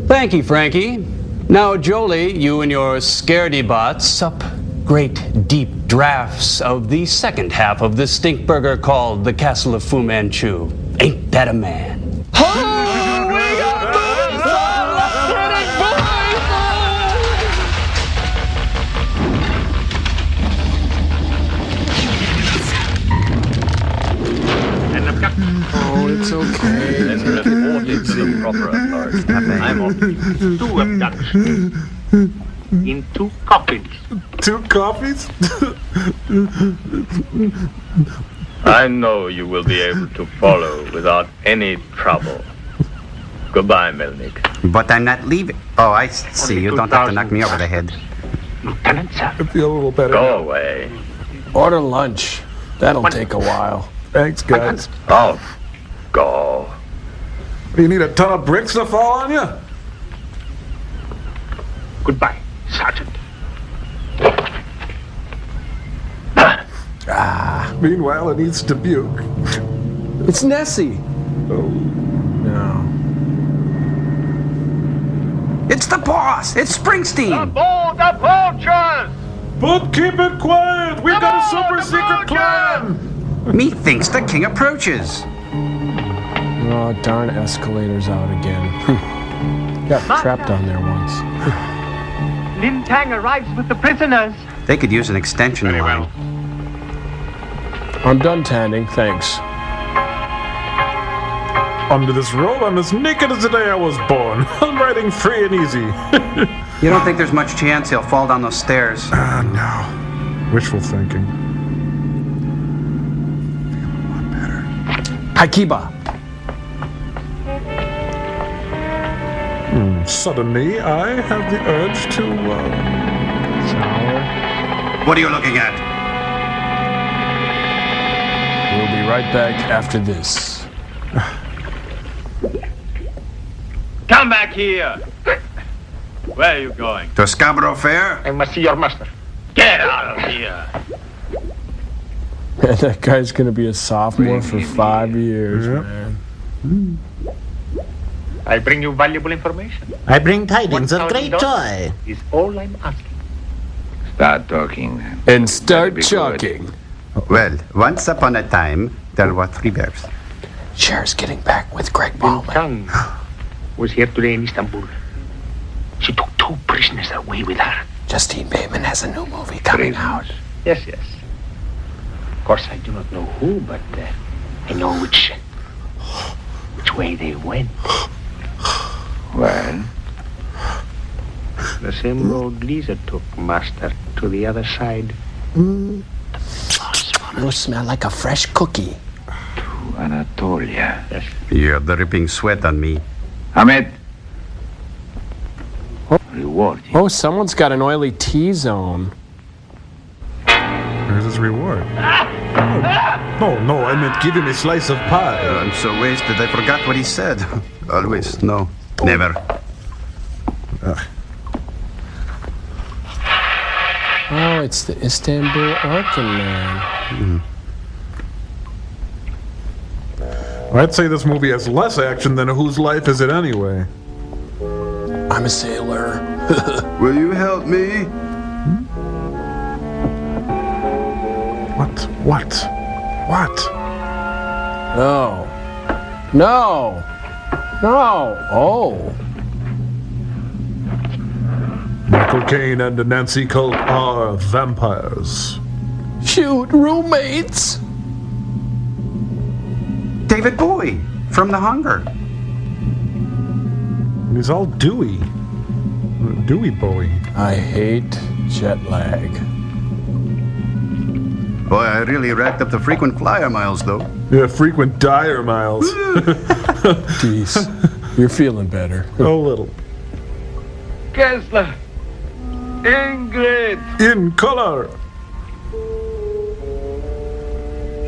Thank you, Frankie. Now, Jolie, you and your scaredy-bots sup great deep drafts of the second half of the stink burger called the Castle of Fu Manchu. Ain't that a man? Oh, it's okay. Then report it to the proper authorities. I'm on 2 abductions. In 2 coffins. 2 coffees? I know you will be able to follow without any trouble. Goodbye, Melnick. But I'm not leaving. Oh, I see. You don't have to knock me over the head. Lieutenant, sir. I feel a little better. Go away. Order lunch. That'll take a while. Thanks, guys. Oh, go. You need a ton of bricks to fall on you? Goodbye, Sergeant. Meanwhile, it needs to Dubuque. It's Nessie. Oh. No. It's the boss. It's Springsteen. Aboard the vultures! But keep it quiet. We've got a super secret plan. Methinks the king approaches. Oh, darn escalator's out again. Got trapped on there once. Lin Tang arrives with the prisoners. They could use an extension line. Well. I'm done tanning, thanks. Under this robe, I'm as naked as the day I was born. I'm riding free and easy. You don't think there's much chance he'll fall down those stairs? No. Wishful thinking. Haikiba. Suddenly, I have the urge to, Shower. What are you looking at? We'll be right back after this. Come back here! Where are you going? To Scarborough Fair? I must see your master. Get out of here! That guy's gonna be a sophomore for 5 years, man. I bring you valuable information. I bring tidings of great joy. Is all I'm asking. Start talking then. And start That'd be chucking. Well, once upon a time, there were 3 bears. Cher's getting back with Greg Ballman. Tang was here today in Istanbul. She took 2 prisoners away with her. Justine Bateman has a new movie coming out. Yes, yes. Of course, I do not know who, but I know which way they went. Well? The same road Lisa took, Master, to the other side. You smell like a fresh cookie. To Anatolia. Yes. You're dripping sweat on me. Ahmed. Reward you. Oh, someone's got an oily T-zone. Where's his reward? No, I meant give him a slice of pie. I'm so wasted, I forgot what he said. Always, no, never. Oh, it's the Istanbul Orkin Man. I'd say this movie has less action than Whose Life Is It Anyway? I'm a sailor. Will you help me? What? No. Oh. Michael Caine and Nancy Colt are vampires. Shoot, roommates. David Bowie from The Hunger. He's all dewy. Dewy Bowie. I hate jet lag. Boy, I really racked up the frequent flyer miles, though. Yeah, frequent dire miles. Jeez, you're feeling better. A little. Kessler. Ingrid. In color.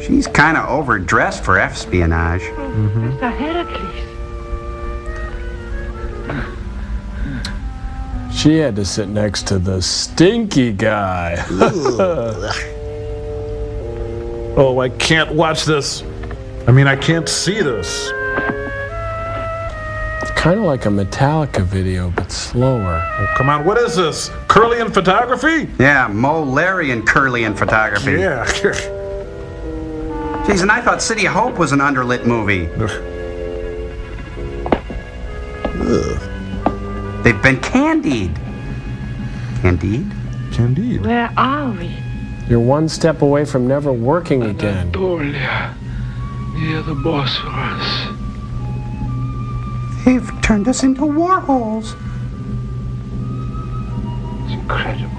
She's kind of overdressed for espionage. Mr. Heracles. She had to sit next to the stinky guy. Oh, I can't watch this. I mean, I can't see this. Kind of like a Metallica video, but slower. Oh, come on, what is this? Curlian photography? Yeah, Mo, Larry, and Curlian photography. Yeah. Jeez, and I thought City of Hope was an underlit movie. They've been candied. Candied? Where are we? You're one step away from never working again. Anatolia, near the Bosphorus. They've turned us into war holes. It's incredible.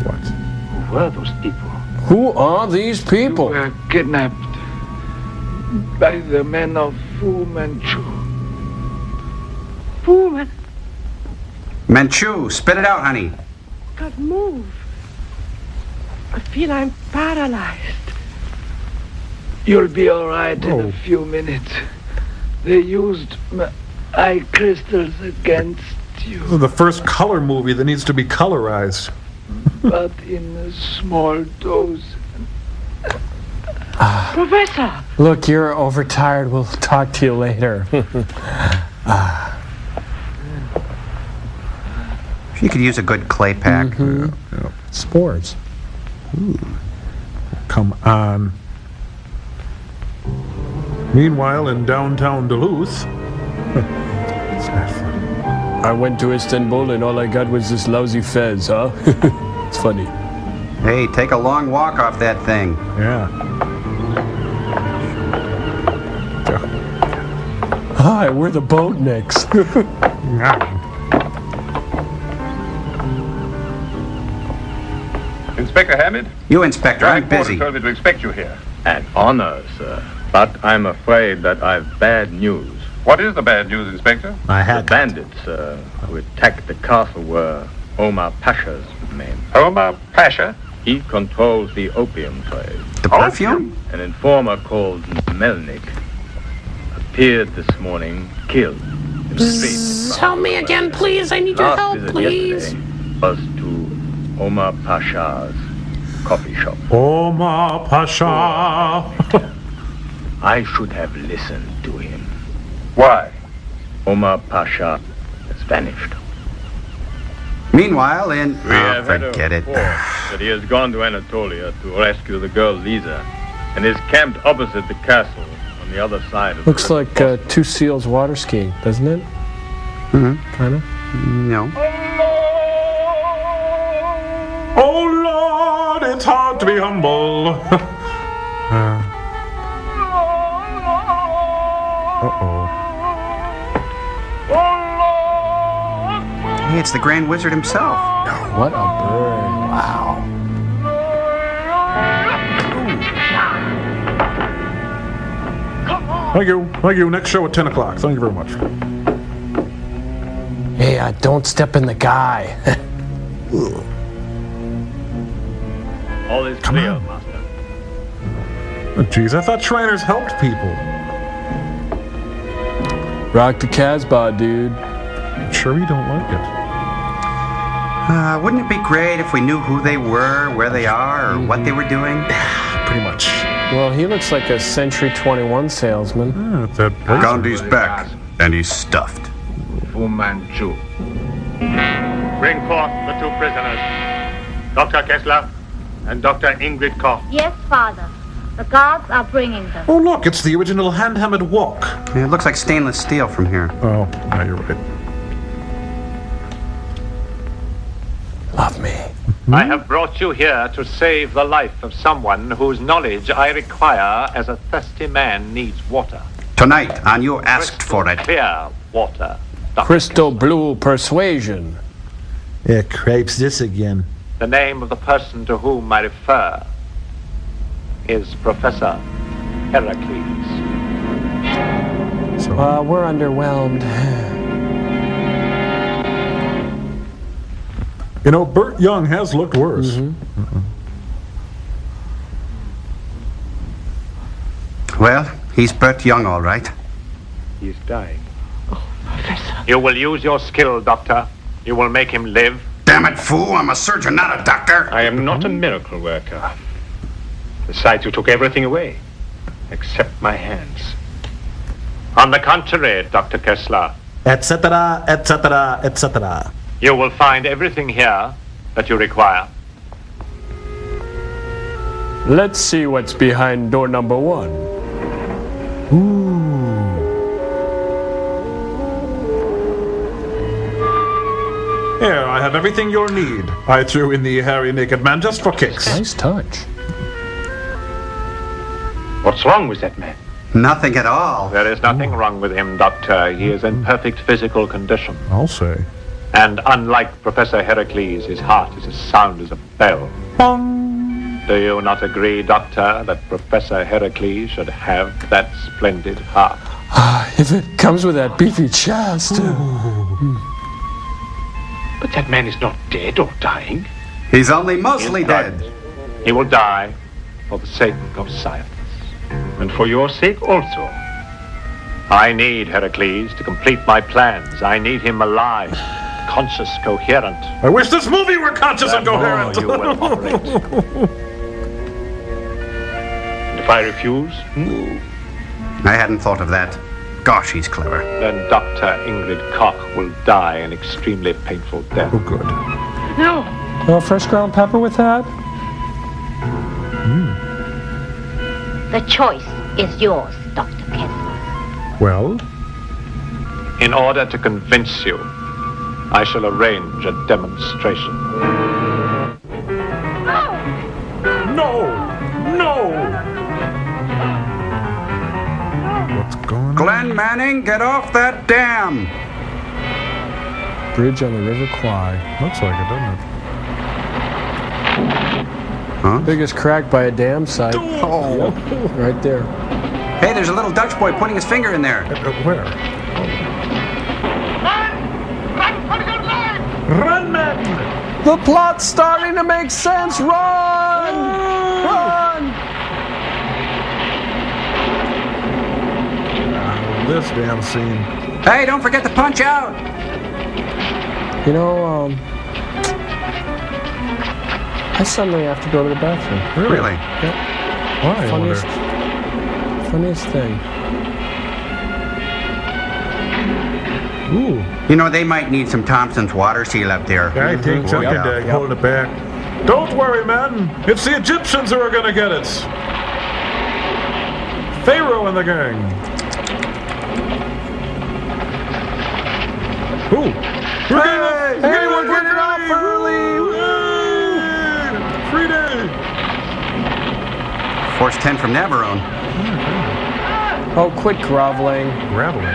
What? Who were those people? Who are these people? We were kidnapped by the men of Fu Manchu. Fu Manchu, spit it out, honey. God, move. I feel I'm paralyzed. You'll be all right in a few minutes. They used my eye crystals against you. This is the first color movie that needs to be colorized. But in a small dose. Professor! Look, you're overtired. We'll talk to you later. She could use a good clay pack. Spores. Ooh. Come on. Meanwhile, in downtown Duluth... I went to Istanbul and all I got was this lousy fez, huh? It's funny. Hey, take a long walk off that thing. Yeah. Hi, we're the Boatniks. Inspector Hammond? You, Inspector, I'm busy. Told me to expect you here. An honor, sir. But I'm afraid that I've bad news. What is the bad news, Inspector? The bandits who attacked the castle were Omar Pasha's men. Omar Pasha? He controls the opium trade. The perfume? An informer called Melnik appeared this morning killed in the street. Help me again, please. I need your Last help, visit please. yesterday was to Omar Pasha's coffee shop. Omar Pasha! I should have listened to him. Why? Omar Pasha has vanished. Meanwhile, in... We have had a forget it. report that he has gone to Anatolia to rescue the girl Lisa and is camped opposite the castle on the other side of Looks the like two seals water skiing, doesn't it? Mm-hmm. Kind of. No. to be humble. Uh-oh. Hey, it's the Grand Wizard himself. What a bird. Wow. Thank you. Thank you. Next show at 10 o'clock. Thank you very much. Hey, don't step in the guy. All is clear, Master. Oh, jeez, I thought Shriners helped people. Rock the Casbah, dude. I'm sure you don't like it. Wouldn't it be great if we knew who they were, where they are, or what they were doing? Pretty much. Well, he looks like a Century 21 salesman. Gandhi's back, and he's stuffed. Fu Manchu. Bring forth the two prisoners, Dr. Kessler and Dr. Ingrid Koch. Yes, Father. The guards are bringing them. Oh, look, it's the original hand-hammered walk. Yeah, it looks like stainless steel from here. Oh, no, you're right. Love me. I have brought you here to save the life of someone whose knowledge I require as a thirsty man needs water. Tonight, and you asked for it. Clear water. Dr. Crystal blue persuasion. Yeah, crapes this again. The name of the person to whom I refer is Professor Heracles. We're underwhelmed. You know, Burt Young has looked worse. Well, he's Burt Young, all right. He's dying. Professor. You will use your skill, Doctor. You will make him live. Damn it, fool, I'm a surgeon, not a doctor. I am not a miracle worker. Besides, you took everything away, except my hands. On the contrary, Dr. Kessler. Etc., etc., etc. You will find everything here that you require. Let's see what's behind door number 1. Here, I have everything you'll need. I threw in the hairy naked man just for kicks. Nice touch. What's wrong with that man? Nothing at all. There is nothing wrong with him, Doctor. He is in perfect physical condition. I'll say. And unlike Professor Heracles, his heart is as sound as a bell. Do you not agree, Doctor, that Professor Heracles should have that splendid heart? If it comes with that beefy chest. But that man is not dead or dying. He's only mostly dead. He will die for the sake of science. And for your sake also. I need Heracles to complete my plans. I need him alive, conscious, coherent. I wish this movie were conscious and coherent. You will operate. And if I refuse? I hadn't thought of that. Gosh, he's clever. Then Dr. Ingrid Koch will die an extremely painful death. Oh, good. No. Fresh ground pepper with that? The choice is yours, Dr. Kessler. Well? In order to convince you, I shall arrange a demonstration. No! What's going on? Glenn Manning, get off that dam! Bridge on the River Kwai. Looks like it, doesn't it? Huh? Biggest crack by a dam site. Oh. Yep, right there. Hey, there's a little Dutch boy putting his finger in there. Where? Run, man! The plot's starting to make sense. Run! Run! This damn scene. Hey, don't forget to punch out! You know, I suddenly have to go to the bathroom. Really? Yep. Why, I wonder? Funniest thing. Ooh. You know, they might need some Thompson's water seal up there. I think so. Hold it back. Don't worry, man. It's the Egyptians who are going to get it. Pharaoh and the gang. Ooh. We're getting off early. Free day. Horse 10 from Navarone. Oh, quit groveling. Graveling.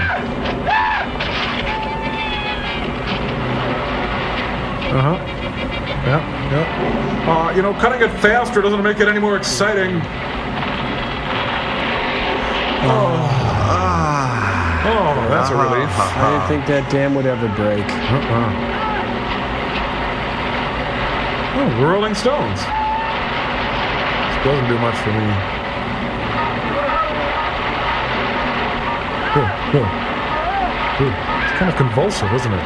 Yeah. You know, cutting it faster doesn't make it any more exciting. Oh, that's a relief. I didn't think that dam would ever break. Oh, the Rolling Stones. This doesn't do much for me. It's kind of convulsive, isn't it?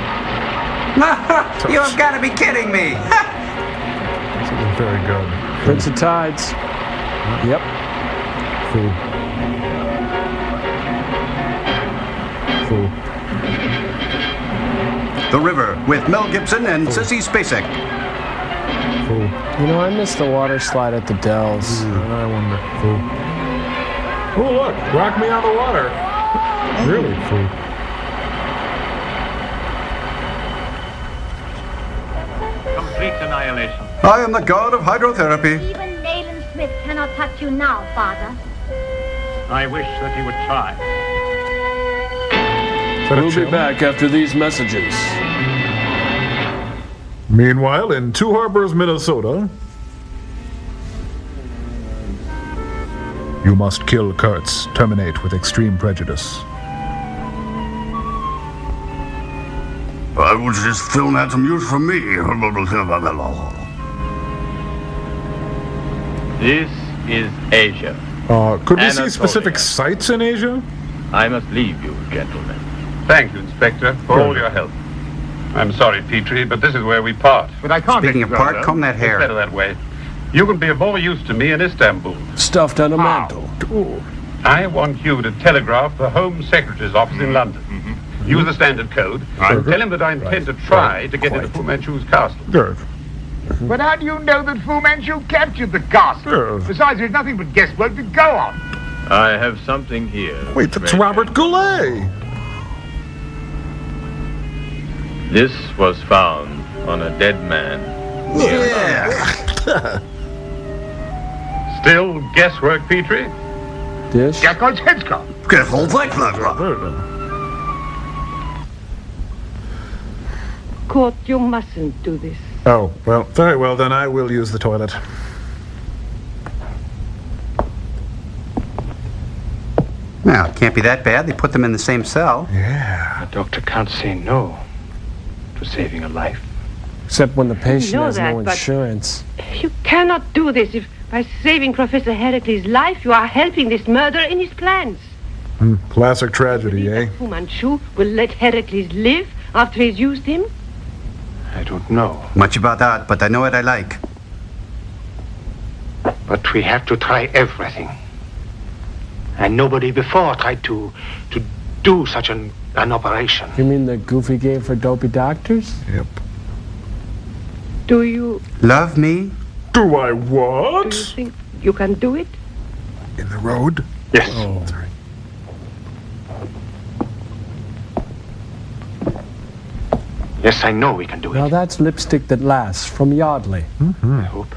You have got to be kidding me! This isn't very good. Prince of Tides. Yep. Fool. The River with Mel Gibson and Sissy Spacek. Fool. You know, I missed the water slide at the Dells. I wonder. Fool. Oh, look! Rock Me on the Water. Really, fool. Complete annihilation. I am the god of hydrotherapy. Even Nayland Smith cannot touch you now, Father. I wish that he would try. We'll be back after these messages. Meanwhile, in Two Harbors, Minnesota, you must kill Kurtz. Terminate with extreme prejudice. I wish this film had some use for me. This is Asia. Could we see specific sites in Asia? I must leave you, gentlemen. Thank you, Inspector, for all your help. I'm sorry, Petrie, but this is where we part. But I can't Speaking of part, comb that hair. It's better that way. You can be of more use to me in Istanbul. Stuffed on a mantle. I want you to telegraph the Home Secretary's office in London. Use the standard code. And tell him that I intend to try to get into Fu Manchu's castle. Good. But how do you know that Fu Manchu captured the castle? Besides, there's nothing but guesswork to go on. I have something here. Wait, that's Robert Goulet. This was found on a dead man. Yeah. Still guesswork, Petrie? Dish? Careful, Kurt, you mustn't do this. Oh, well, very well, then I will use the toilet. Now, it can't be that bad. They put them in the same cell. Yeah. A doctor can't say no to saving a life. Except when the patient know has no that, but- insurance. You cannot do this. If by saving Professor Heracles' life, you are helping this murderer in his plans. Classic tragedy, eh? Fu Manchu will let Heracles live after he's used him. I don't know. Much about that, but I know what I like. But we have to try everything. And nobody before tried to do such an operation. You mean the goofy game for dopey doctors? Yep. Do you... Love me? Do I Do what? you think you can do it? In the road? Yes. Oh, sorry. Yes, I know we can do it. Now that's Lipstick That Lasts from Yardley. I hope.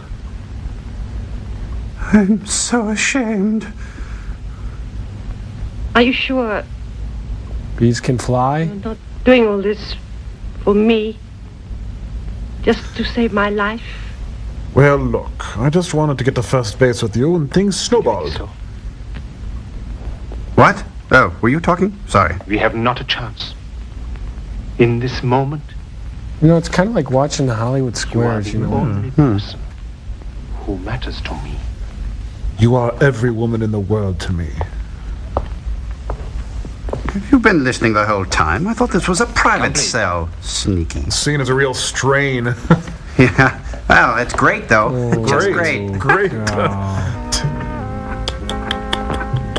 I'm so ashamed. Are you sure Bees Can Fly? you're not doing all this for me? Just to save my life? Well, look, I just wanted to get to first base with you, and things snowballed. What? Oh, were you talking? Sorry. We have not a chance. In this moment, You know, it's kind of like watching the Hollywood Squares, you the know. only person who matters to me. You are every woman in the world to me. Have you been listening the whole time? I thought this was a private cell. Sneaky. Seen as a real strain. Yeah. Well, it's great, though. Just great. Great.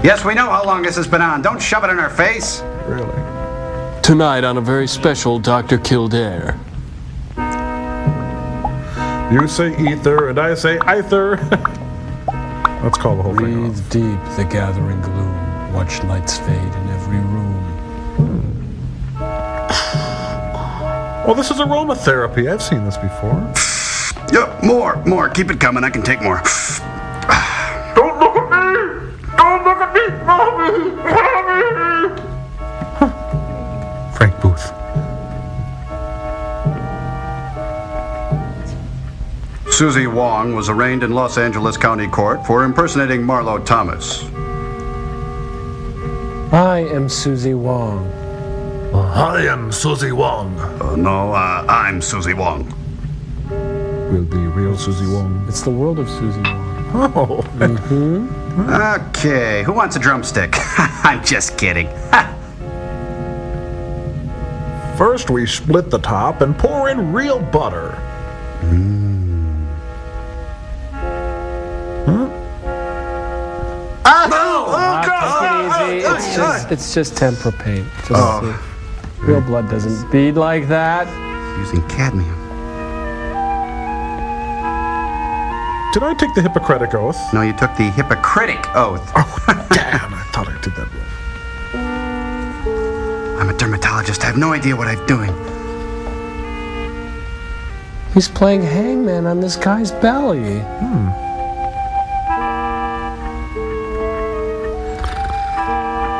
Yes, we know how long this has been on. Don't shove it in our face. Really? Tonight on a very special Dr. Kildare. You say ether, and I say ether. Let's call the whole thing off. Breathe deep the gathering gloom. Watch lights fade in every room. Oh, this is aromatherapy. I've seen this before. Yep, more. Keep it coming. I can take more. Don't look at me! Susie Wong was arraigned in Los Angeles County Court for impersonating Marlo Thomas. I am Susie Wong. I am Susie Wong. No, I'm Susie Wong. Will be real Susie Wong. It's the world of Susie Wong. Oh. Okay, who wants a drumstick? I'm just kidding. First, we split the top and pour in real butter. Take it easy. It's just tempera paint. Real blood doesn't bleed like that. Using cadmium. Did I take the Hippocratic Oath? No, you took the Hippocratic Oath. Oh, damn, I thought I did that wrong. I'm a dermatologist. I have no idea what I'm doing. He's playing hangman on this guy's belly.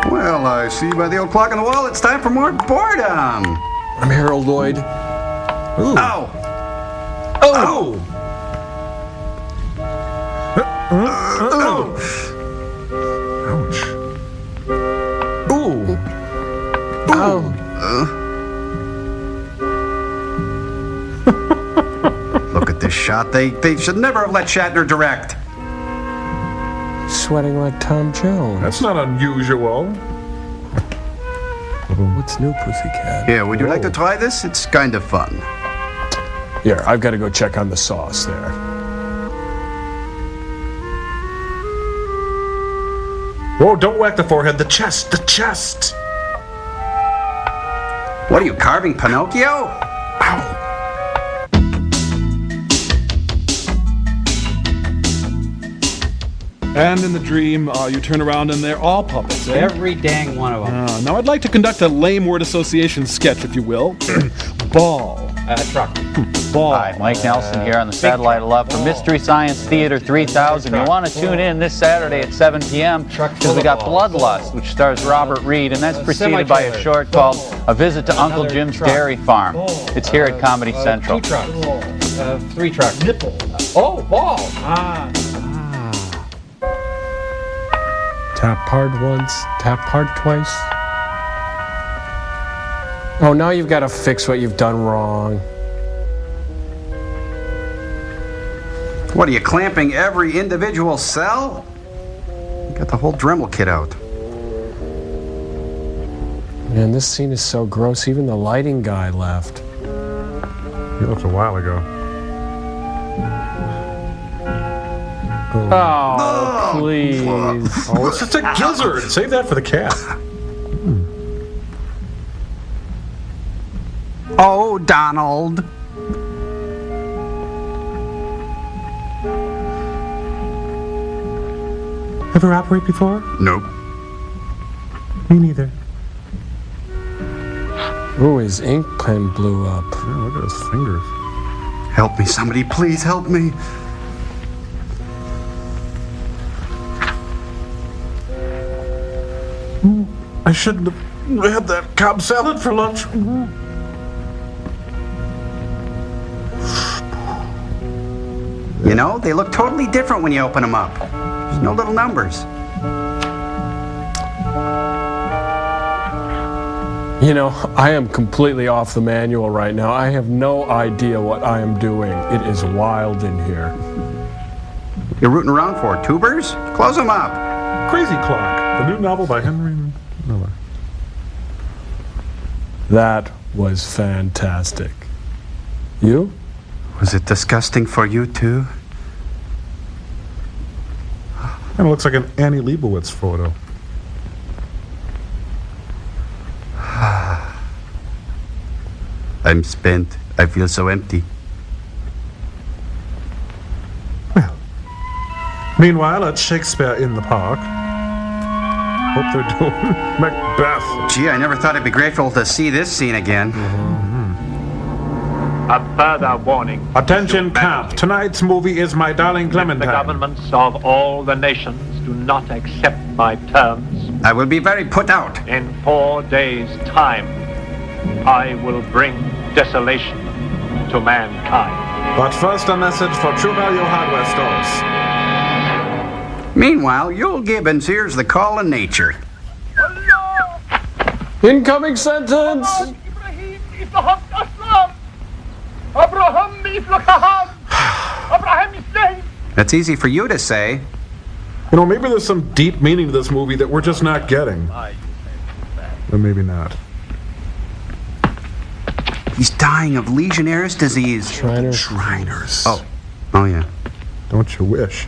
Well, I see by the old clock on the wall, it's time for more boredom. I'm Harold Lloyd. Ooh. Oh! Ouch. Ooh. Look at this shot. They should never have let Shatner direct. Sweating like Tom Jones. That's not unusual. What's new, pussycat? Here, would you like to try this? It's kind of fun. Here, I've got to go check on the sauce there. Whoa, don't whack the forehead. The chest. The chest. What are you, carving Pinocchio? Ow. And in the dream, you turn around and they're all puppets, eh? Every dang one of them. Now I'd like to conduct a lame word association sketch, if you will. Ball. Truck. Ball. Hi, Mike Nelson here on the Satellite of Love from Mystery Science Theater 3000. You want to tune in this Saturday at 7 p.m. because we got Bloodlust, which stars Robert Reed, and that's preceded by a short called A Visit to Uncle Jim's Dairy Farm. It's here at Comedy Central. 2 trucks. 3 trucks. Nipple. Ball. Tap hard once, tap hard twice. Oh, now you've got to fix what you've done wrong. What, are you clamping every individual cell? You got the whole Dremel kit out. Man, this scene is so gross, even the lighting guy left. He left a while ago. Oh, please. Oh, it's just a gizzard. Save that for the cat. Oh, Donald. Ever operate before? Nope. Me neither. Ooh, his ink pen blew up. Yeah, look at his fingers. Help me, somebody, please help me. I shouldn't have had that Cobb salad for lunch. You know, they look totally different when you open them up. There's no little numbers. You know, I am completely off the manual right now. I have no idea what I am doing. It is wild in here. You're rooting around for tubers? Close them up. Crazy Clock, the new novel by Henry Miller. That was fantastic. You? Was it disgusting for you, too? Kind of looks like an Annie Leibovitz photo. I'm spent. I feel so empty. Well, meanwhile, at Shakespeare in the Park, hope they're doing Macbeth. Gee, I never thought I'd be grateful to see this scene again. A further warning. Attention, camp. Tonight's movie is My Darling Clementine. The governments of all the nations do not accept my terms. I will be very put out. In 4 days' time, I will bring desolation to mankind. But first, a message for True Value Hardware stores. Meanwhile, Yul Gibbons hears the call of nature. Incoming sentence! That's easy for you to say. You know, maybe there's some deep meaning to this movie that we're just not getting. Or maybe not. He's dying of Legionnaire's disease. Shriners. Oh yeah. Don't you wish?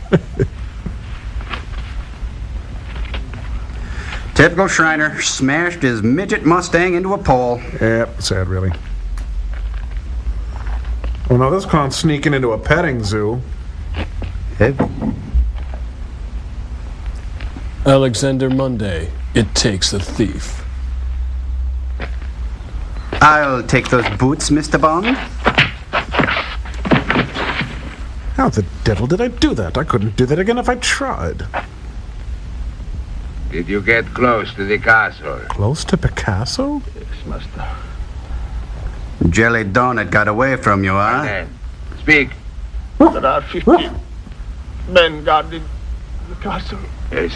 Typical Shriner smashed his midget Mustang into a pole. Yep, sad really. Oh, now this clown's sneaking into a petting zoo. Hey. Alexander Monday, it takes a thief. I'll take those boots, Mr. Bond. How the devil did I do that? I couldn't do that again if I tried. Did you get close to the castle? Close to Picasso? Yes, master. Jelly Donut got away from you, huh? Then, speak. There are 50 men guarding the castle. Yes.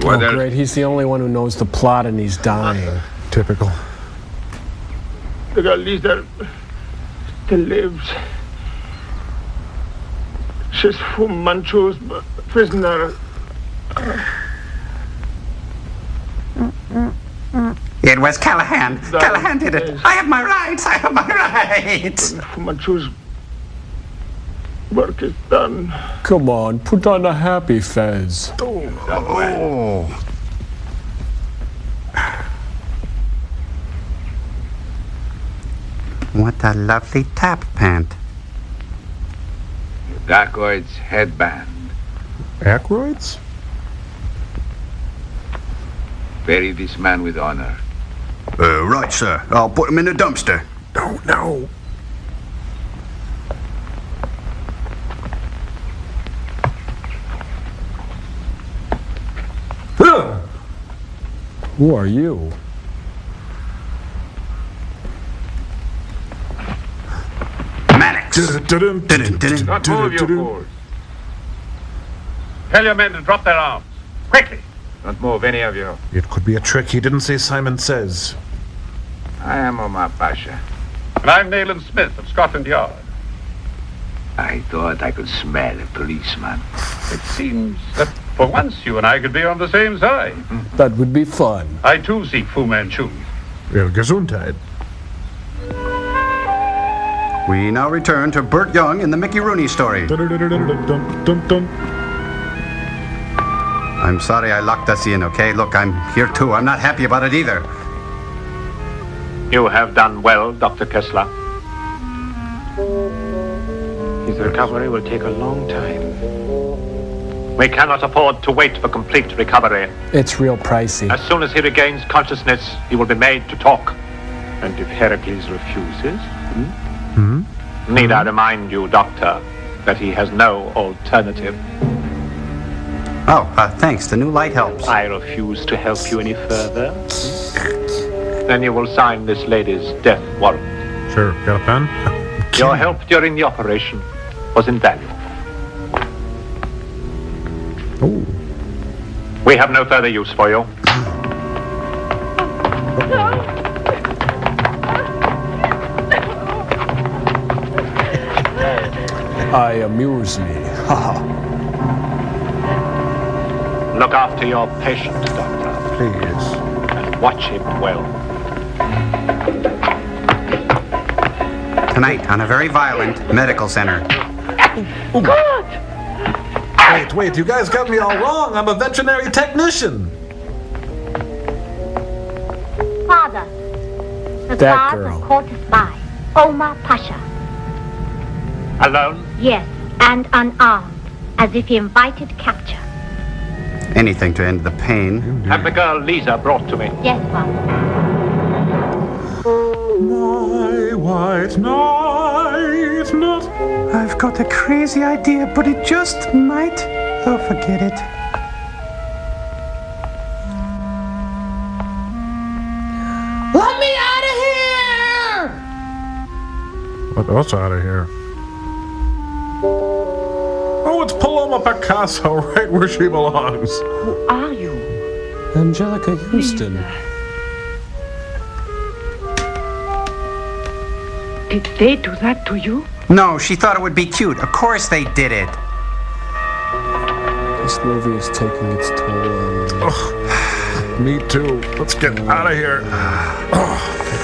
Oh, great. He's the only one who knows the plot and he's dying. Typical. The girl Lisa still lives. She's Fu Manchu's prisoner. It was Callahan. Callahan did it. I have my rights. I have my rights. Fu Manchu's work is done. Come on, put on a happy fez. Oh. What a lovely tap pant. Dacoit's headband. Ackroyd's? Bury this man with honor. Right, sir. I'll put him in the dumpster. No. Who are you? Not move, you fools. Tell your men to drop their arms. Quickly. Don't move, any of you. It could be a trick. He didn't say Simon Says. I am Omar Pasha. And I'm Nayland Smith of Scotland Yard. I thought I could smell a policeman. It seems that for once you and I could be on the same side. That would be fun. I too seek Fu Manchu. Well, Gesundheit. We now return to Burt Young in the Mickey Rooney story. I'm sorry I locked us in, okay? Look, I'm here too. I'm not happy about it either. You have done well, Dr. Kessler. His recovery will take a long time. We cannot afford to wait for complete recovery. It's real pricey. As soon as he regains consciousness, he will be made to talk. And if Heracles refuses? Need I remind you, Doctor, that he has no alternative? Oh, thanks. The new light helps. I refuse to help you any further. Then you will sign this lady's death warrant. Sure. Got a pen? Your help during the operation was invaluable. Oh. We have no further use for you. I amuse me. Look after your patient, Doctor. Please. And watch him well. Tonight on a very violent medical center. Wait, you guys got me all wrong. I'm a veterinary technician. Father, the That guards girl. have caught us by Omar Pasha. Alone? Yes, and unarmed, as if he invited capture. Anything to end the pain. Have the girl Lisa brought to me. Yes, Father. My white knight, not. I've got a crazy idea, but it just might. Oh, forget it. Let me out of here! What else out of here? Paloma Picasso right where she belongs. Who are you? Angelica Houston. Did they do that to you? No, she thought it would be cute. Of course they did it. This movie is taking its toll on me. Me too. Let's get out of here. I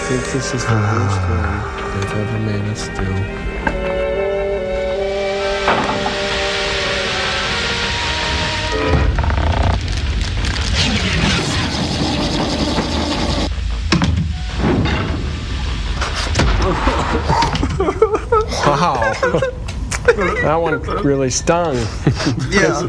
think this is the worst one they've ever made us do. Wow. That one really stung. Yeah.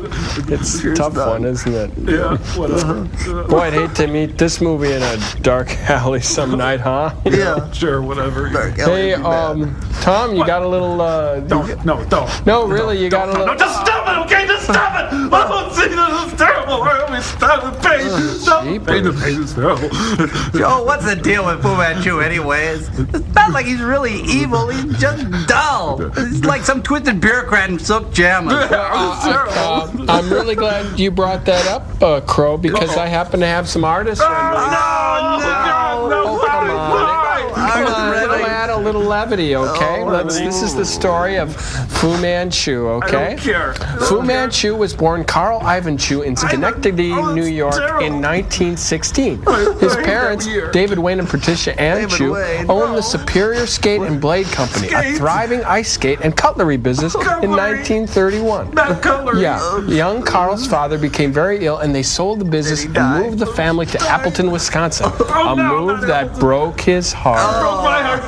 It's a tough one, isn't it? Yeah, whatever. Boy, I'd hate to meet this movie in a dark alley some night, huh? Yeah, sure, whatever. Hey, Tom, you got a little, Don't. No, really, you got a little... No, just stop it, okay? Just stop it! Oh, see, this is terrible. Why are we stop the pain? Stop the pain. The pain is terrible. Joe, what's the deal with Fu Manchu anyways? It's not like he's really evil. He's just dull. He's like some twisted bureaucrat in silk pajamas. I'm really glad you brought that up, Crow, because I happen to have some artists. No, Come on. We'll add a little levity, okay? This is the story of Fu Manchu, okay? I don't care. Fu Manchu was born Carl Ivan Chu in Schenectady, New York in 1916. His parents, David Wayne and Patricia Ann Chu, owned the Superior Skate and Blade Company, a thriving ice skate and cutlery business in 1931. Not cutlery. Yeah, young Carl's father became very ill and they sold the business and moved the family to Appleton, Wisconsin, a move that broke his heart. My heart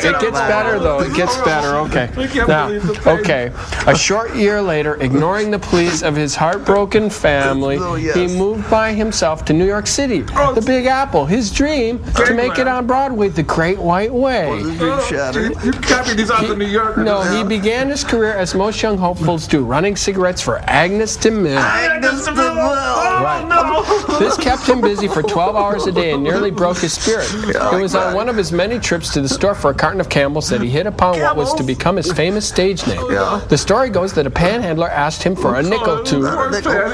too. It gets better though. It gets better. Okay. Now, okay. A short year later, ignoring the pleas of his heartbroken family, he moved by himself to New York City, the Big Apple. His dream to make it on Broadway the Great White Way. You copied these out of New York. No, he began his career as most young hopefuls do, running cigarettes for Agnes DeMille. Right. This kept him busy for 12 hours a day and nearly broke his spirit. It was on one of his many trips to the store for a carton of Campbell's that he hit upon what was to become his famous stage name. The story goes that a panhandler asked him for a nickel to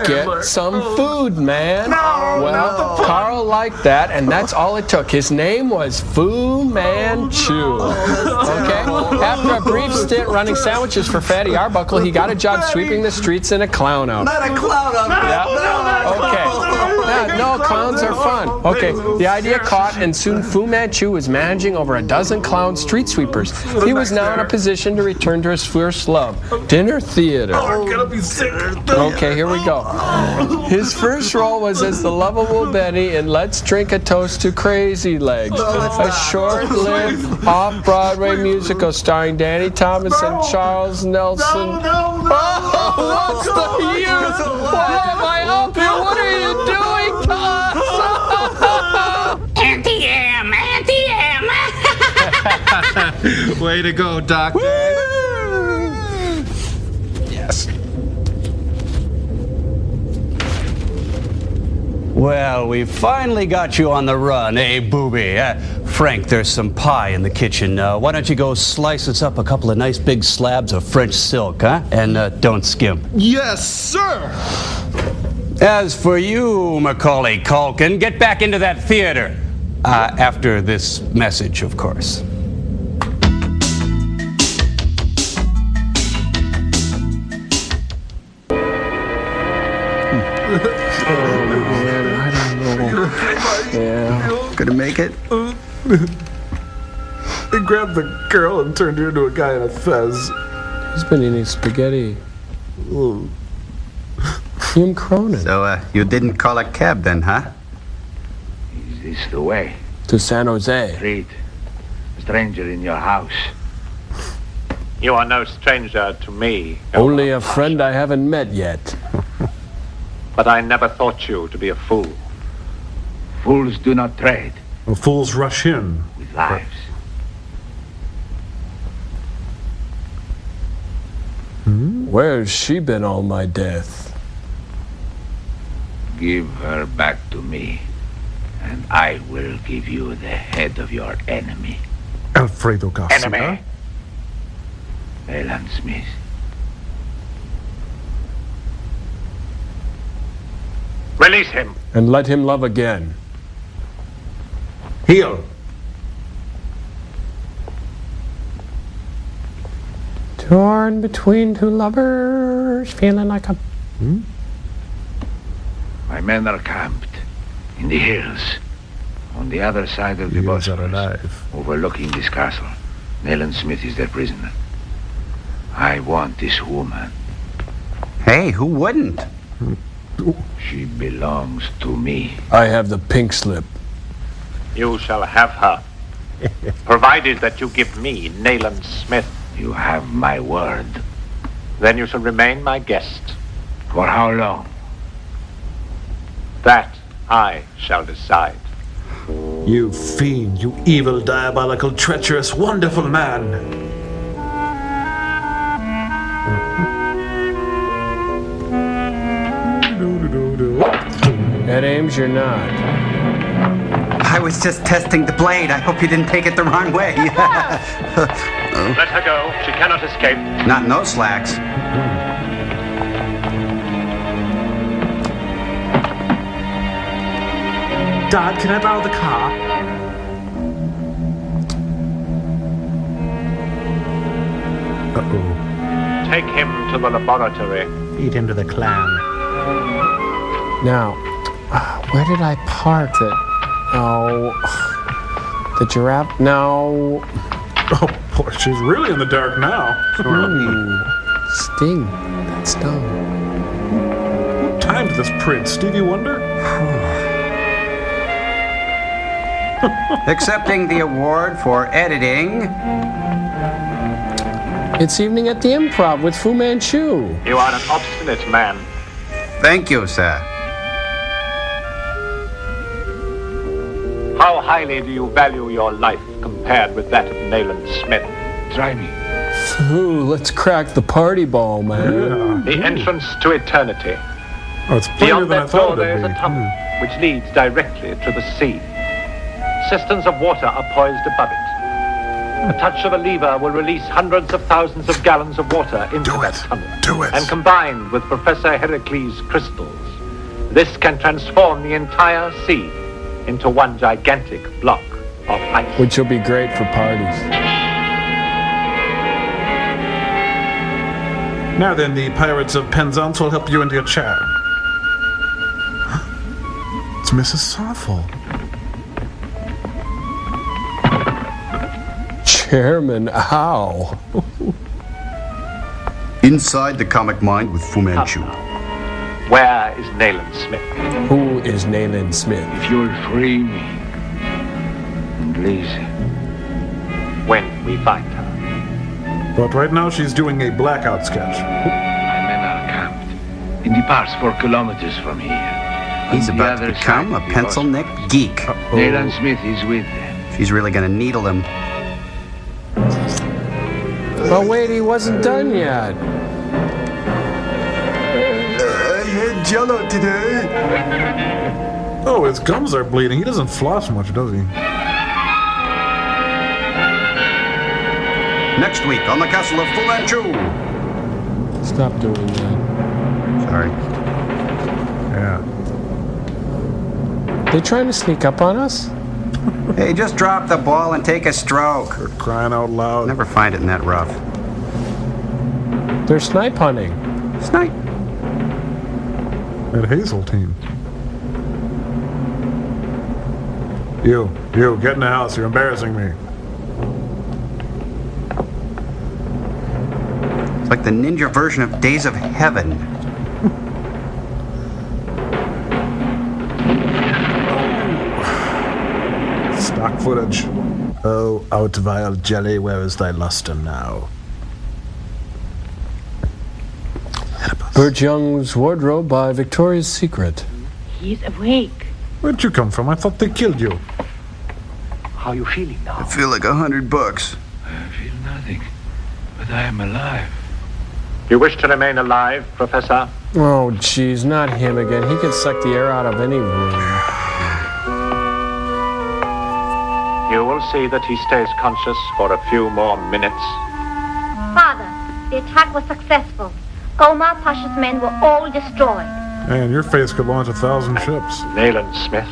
get some food, man. Well, Carl liked that, and that's all it took. His name was Fu Manchu. Okay? After a brief stint running sandwiches for Fatty Arbuckle, he got a job sweeping the streets in a clown outfit. Not a clown outfit. Okay. No, clowns are fun. Okay, the idea caught, and soon Fu Manchu was managing over a dozen clown street sweepers. He was now in a position to return to his first love, dinner theater. I'm gonna be sick. Okay, here we go. His first role was as the lovable Benny in Let's Drink a Toast to Crazy Legs, a short-lived off-Broadway musical starring Danny Thomas and Charles Nelson. What's the use? Why am I up here? What are you doing to us? Anti-am, anti-am. Way to go, Doctor. Yes. Well, we finally got you on the run, eh, booby? Frank, there's some pie in the kitchen. Why don't you go slice us up a couple of nice big slabs of French silk, huh? And don't skimp. Yes, sir. As for you, Macaulay Culkin, get back into that theater. After this message, of course. Yeah. Gonna make it? He grabbed the girl and turned her into a guy in a fez. He's been eating spaghetti. Hume Cronin. So, you didn't call a cab then, huh? Is this the way? To San Jose. Treat a stranger in your house. You are no stranger to me. Only a friend I haven't met yet. But I never thought you to be a fool. Fools do not trade Well, fools rush in. with lives. Where's she been all my death? Give her back to me, and I will give you the head of your enemy. Alfredo Garcia. Enemy? Leland Smith. Release him. And let him love again. Heal. Torn between two lovers, feeling like a... My men are camped in the hills on the other side of the Bosphorus, overlooking this castle. Nayland Smith is their prisoner. I want this woman. Hey, who wouldn't? She belongs to me. I have the pink slip. You shall have her. Provided that you give me Nayland Smith. You have my word. Then you shall remain my guest. For how long? That I shall decide. You fiend, you evil, diabolical, treacherous, wonderful man. At Ames, you're not. I was just testing the blade. I hope you didn't take it the wrong way. Let her go. She cannot escape. Not in those slacks. Dad, can I borrow the car? Uh-oh. Take him to the laboratory. Feed him to the clan. Now, where did I park it? Oh, the giraffe? No. Oh, boy, she's really in the dark now. Sting. That stung. What timed this print? Stevie Wonder? Accepting the award for editing. It's evening at the Improv with Fu Manchu. You are an obstinate man. Thank you, sir. How highly do you value your life compared with that of Nayland Smith? Try me. Ooh, let's crack the party ball, man. The entrance to eternity. Oh, it's plainer Beyond than I that thought door there it'd is be. a tunnel which leads directly to the sea. Cisterns of water are poised above it. A touch of a lever will release hundreds of thousands of gallons of water into that tunnel. Do it. And combined with Professor Heracles' crystals, this can transform the entire sea into one gigantic block of ice. Which will be great for parties. Now then, the Pirates of Penzance will help you into your chair. It's Mrs. Soffel. Chairman, ow. Inside the comic mind with Fu Manchu. Where is Nayland Smith? Who is Nayland Smith? If you'll free me, and please. When we find her. But right now she's doing a blackout sketch. My men are camped in the parks 4 kilometers from here. He's about to become a pencil-neck geek. Nayland Smith is with them. She's really gonna needle him. Oh, wait, he wasn't done yet. I had jello today. Oh, his gums are bleeding. He doesn't floss much, does he? Next week on the Castle of Fu Manchu. Stop doing that. Sorry. Yeah. They trying to sneak up on us? Hey, just drop the ball and take a stroke. They're crying out loud. Never find it in that rough. They're snipe hunting. Snipe. At Hazeltine. You, get in the house. You're embarrassing me. It's like the ninja version of Days of Heaven. Stock footage. Oh, out vile jelly, where is thy luster now? Burt Young's Wardrobe by Victoria's Secret. He's awake. Where'd you come from? I thought they killed you. How are you feeling now? I feel like $100. I feel nothing, but I am alive. You wish to remain alive, Professor? Oh, jeez, not him again. He can suck the air out of any room. You will see that he stays conscious for a few more minutes. Father, the attack was successful. Omar Pasha's men were all destroyed. And your face could launch 1,000 ships. Nayland Smith.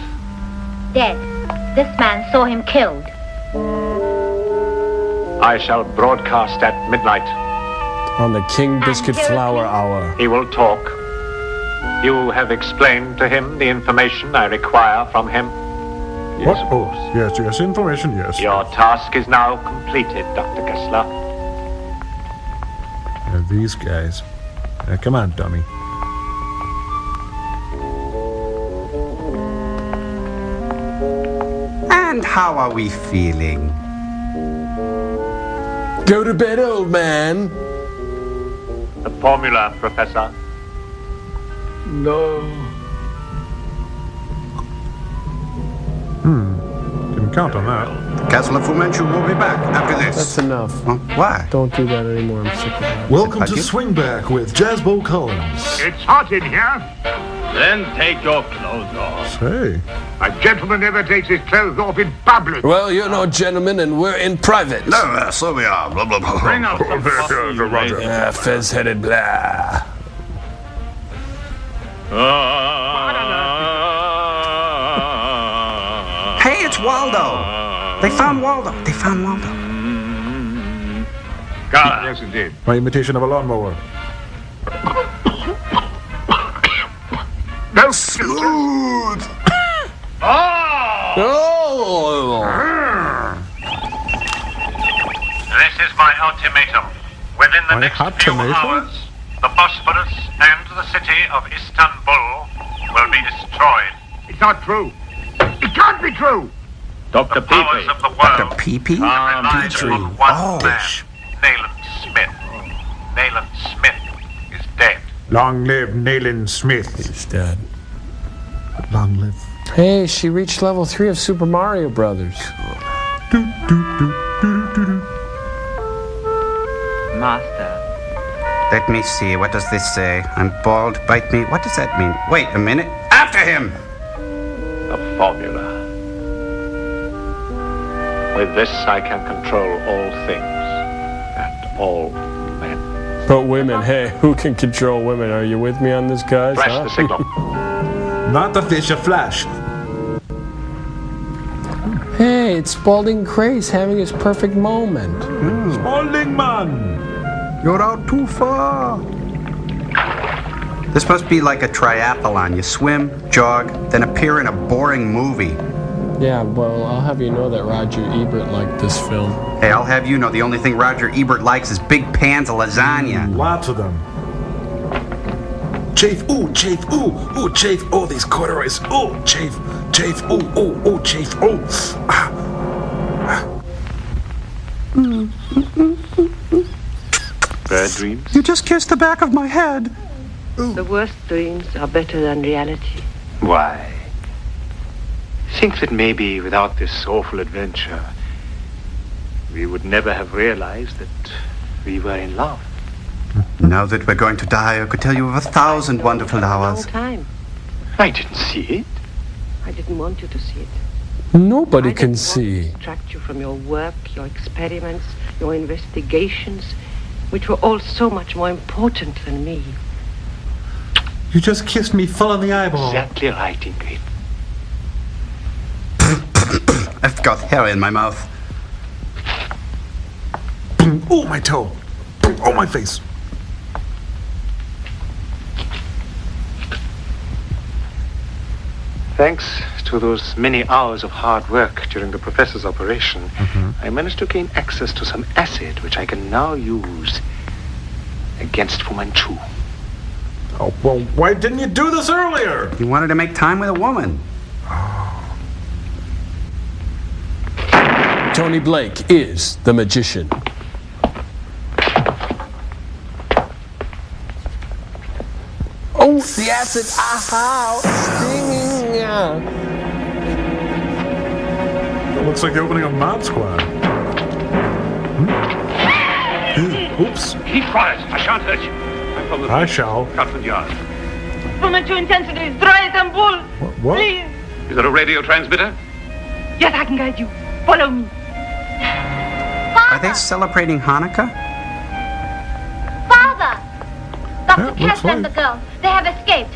Dead. This man saw him killed. I shall broadcast at midnight. On the King Biscuit Flour Hour. He will talk. You have explained to him the information I require from him. What? Oh, yes, information, yes. Your task is now completed, Dr. Kessler. These guys. Come on, dummy. And how are we feeling? Go to bed, old man. The formula, Professor. No. Didn't count on that. Castle of Fu Manchu will be back after this. That's enough. Why? Don't do that anymore. I'm sick of that. Welcome to Swingback with Jazzbo Collins. It's hot in here. Then take your clothes off. Say. A gentleman never takes his clothes off in public. Well, you're no gentleman, and we're in private. No, so we are. Blah, blah, blah. Bring up some Roger. Yeah, fez-headed blah. Hey, it's Waldo. They found Waldo. Yes, indeed. My imitation of a lawnmower. No, smooth. This is my ultimatum. Within the next few hours, the Bosphorus and the city of Istanbul will be destroyed. It's not true. It can't be true. Dr. Powers of the world Pee-Pee? relied on one man, Nayland Smith. Nayland Smith is dead. Long live Nayland Smith. He's dead. Long live. Hey, she reached level 3 of Super Mario Brothers. Master. Let me see. What does this say? I'm bald. Bite me. What does that mean? Wait a minute. After him! A formula. With this, I can control all things and all men. But women, hey, who can control women? Are you with me on this, guys? Flash the signal. Not the fish, a flash. Hey, it's Spalding Grace having his perfect moment. Spalding man! You're out too far. This must be like a triathlon. You swim, jog, then appear in a boring movie. Yeah, well, I'll have you know that Roger Ebert liked this film. Hey, I'll have you know the only thing Roger Ebert likes is big pans of lasagna. Lots of them. Chafe, ooh, chafe, ooh, ooh, chafe, oh, these corduroys, ooh, chafe, chafe, ooh, ooh, ooh, chafe, ooh. Bad dreams? You just kissed the back of my head. The worst dreams are better than reality. Why? Think that maybe without this awful adventure, we would never have realized that we were in love. Now that we're going to die, I could tell you of 1,000 wonderful hours. Long time. I didn't see it. I didn't want you to see it. Nobody can see. Distract you from your work, your experiments, your investigations, which were all so much more important than me. You just kissed me full in the eyeball. Exactly right, Ingrid. I've got hair in my mouth. Oh, my toe. Oh, my face. Thanks to those many hours of hard work during the professor's operation, I managed to gain access to some acid which I can now use against Fu Manchu. Oh, well, why didn't you do this earlier? You wanted to make time with a woman. Tony Blake is the magician. Oh, the acid! Aha! Stinging! It looks like the opening of Mod Squad. Oops. Keep quiet. I shan't hurt you. I'm from the I shall. Scotland Yard. Fu Manchu intends to destroy Istanbul. What? Please. Is there a radio transmitter? Yes, I can guide you. Follow me. Are they celebrating Hanukkah? Father! Dr. looks Kessler and like. the girls, they have escaped.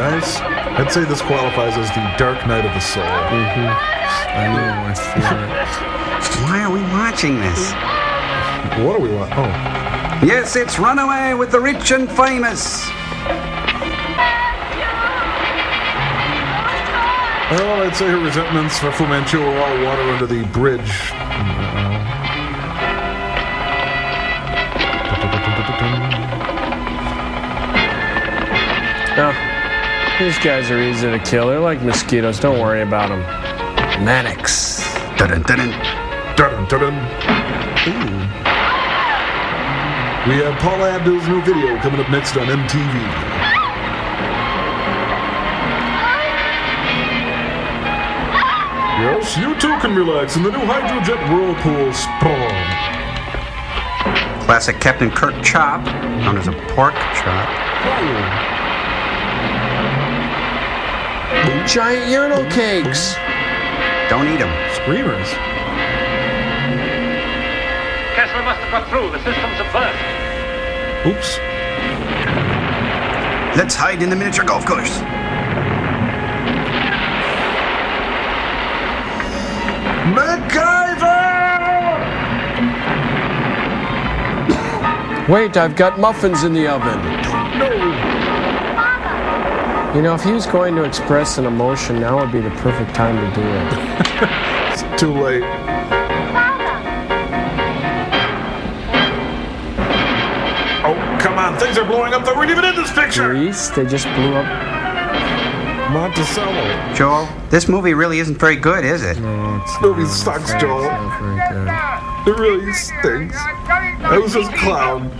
guys. I'd say this qualifies as the Dark Night of the Soul. I know, I feel it. Why are we watching this? What are we watching? Oh. Yes, it's Runaway with the Rich and Famous. Well, I'd say her resentments for Fu Manchu are all water under the bridge. No, these guys are easy to kill. They're like mosquitoes. Don't worry about them. Mannix. Dun-dun-dun-dun. Dun-dun-dun-dun. Ooh. We have Paula Abdul's new video coming up next on MTV. Yes, you too can relax in the new Hydrojet Whirlpool Sprung. Classic Captain Kirk chop, known as a pork chop. Giant urinal cakes. Don't eat them. Screamers. Kessler must have got through. The systems have burst. Oops. Let's hide in the miniature golf course. Wait, I've got muffins in the oven. You know, if he was going to express an emotion, now would be the perfect time to do it. It's too late. Oh, come on. Things are blowing up. They weren't even in this picture. Grease? They just blew up. Monticello. Joel, this movie really isn't very good, is it? No, it's not. Movie sucks, Joel. It really stinks. I was just clown.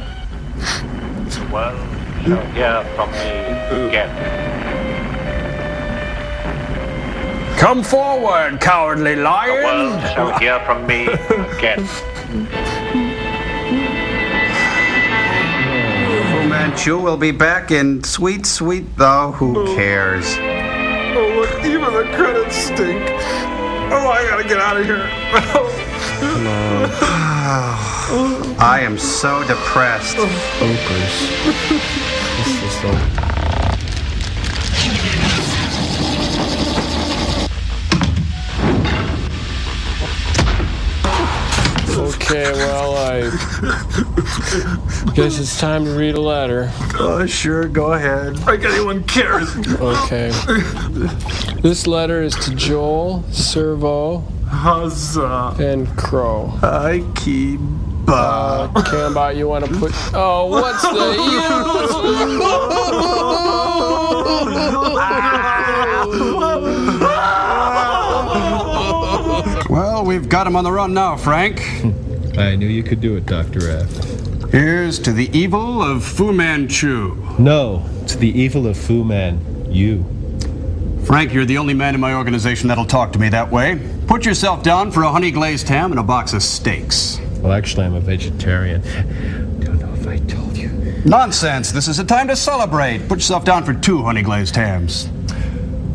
Well, shall hear from me again. Come forward, cowardly lion. The world shall hear from me again. Fu Manchu will be back in Sweet Sweet Though Who Cares? Oh, look, even the credits stink. Oh, I gotta get out of here. I am so depressed. Okay, well, I guess it's time to read a letter. Oh, sure, go ahead. Like anyone cares. Okay. This letter is to Joel, Servo, Huzzah, and Crow. I keep. Cambot, you want to put... Oh, what's the use? Well, we've got him on the run now, Frank. I knew you could do it, Dr. F. Here's to the evil of Fu Manchu. No, to the evil of Fu Man. You. Frank, you're the only man in my organization that'll talk to me that way. Put yourself down for a honey glazed ham and a box of steaks. Well, actually, I'm a vegetarian. Don't know if I told you. Nonsense. This is a time to celebrate. Put yourself down for 2 honey glazed hams.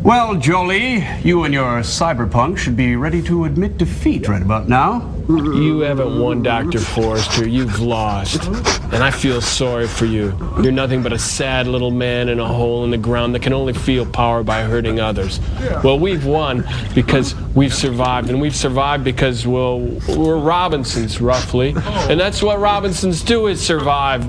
Well, Jolie, you and your cyberpunk should be ready to admit defeat right about now. You haven't won, Dr. Forrester. You've lost. And I feel sorry for you. You're nothing but a sad little man in a hole in the ground that can only feel power by hurting others. Well, we've won because we've survived. And we've survived because, well, we're Robinsons, roughly. And that's what Robinsons do, is survive,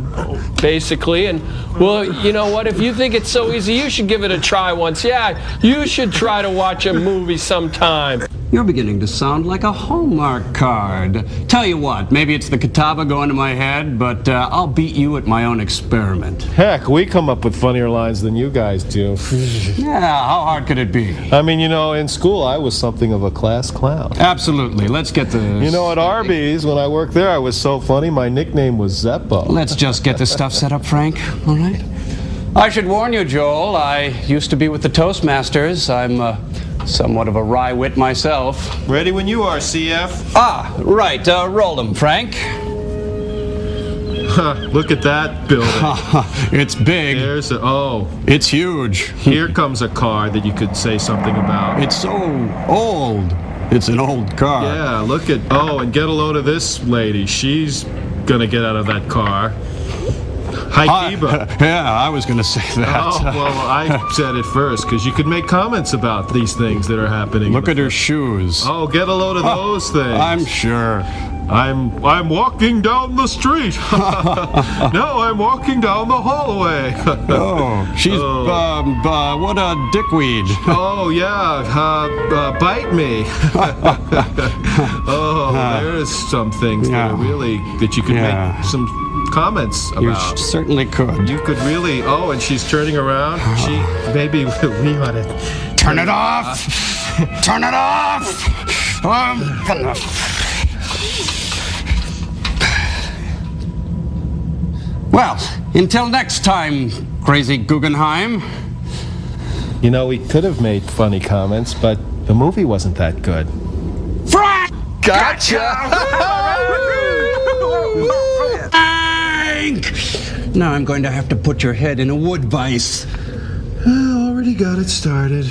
basically. And, well, you know what? If you think it's so easy, you should give it a try once. Yeah, you should try to watch a movie sometime. You're beginning to sound like a Hallmark card. Tell you what, maybe it's the Catawba going to my head, but I'll beat you at my own experiment. Heck, we come up with funnier lines than you guys do. Yeah, how hard could it be? I mean, you know, in school I was something of a class clown. Absolutely. Let's get the... You know, at Arby's, when I worked there, I was so funny, my nickname was Zeppo. Let's just get this stuff set up, Frank, all right? I should warn you, Joel, I used to be with the Toastmasters. I'm somewhat of a wry wit myself. Ready when you are, CF. Ah, right. Roll them, Frank. Look at that building. It's big. There's It's huge. Here comes a car that you could say something about. It's so old. It's an old car. Yeah, look at... Oh, and get a load of this lady. She's gonna get out of that car. Haikiba. Yeah, I was going to say that. Oh, well, I said it first, because you could make comments about these things that are happening. Look at her shoes. Oh, get a load of those things. I'm sure. I'm walking down the street. No, I'm walking down the hallway. Oh, she's, what a dickweed. Oh, yeah, bite me. There's some things that are really, that you could make some comments about. You certainly could. You could really, and she's turning around. Maybe we ought to... Turn it off! Turn it off! Well, until next time, crazy Guggenheim. You know, we could have made funny comments, but the movie wasn't that good. Frank! Gotcha! Frank! Now I'm going to have to put your head in a wood vise. Already got it started.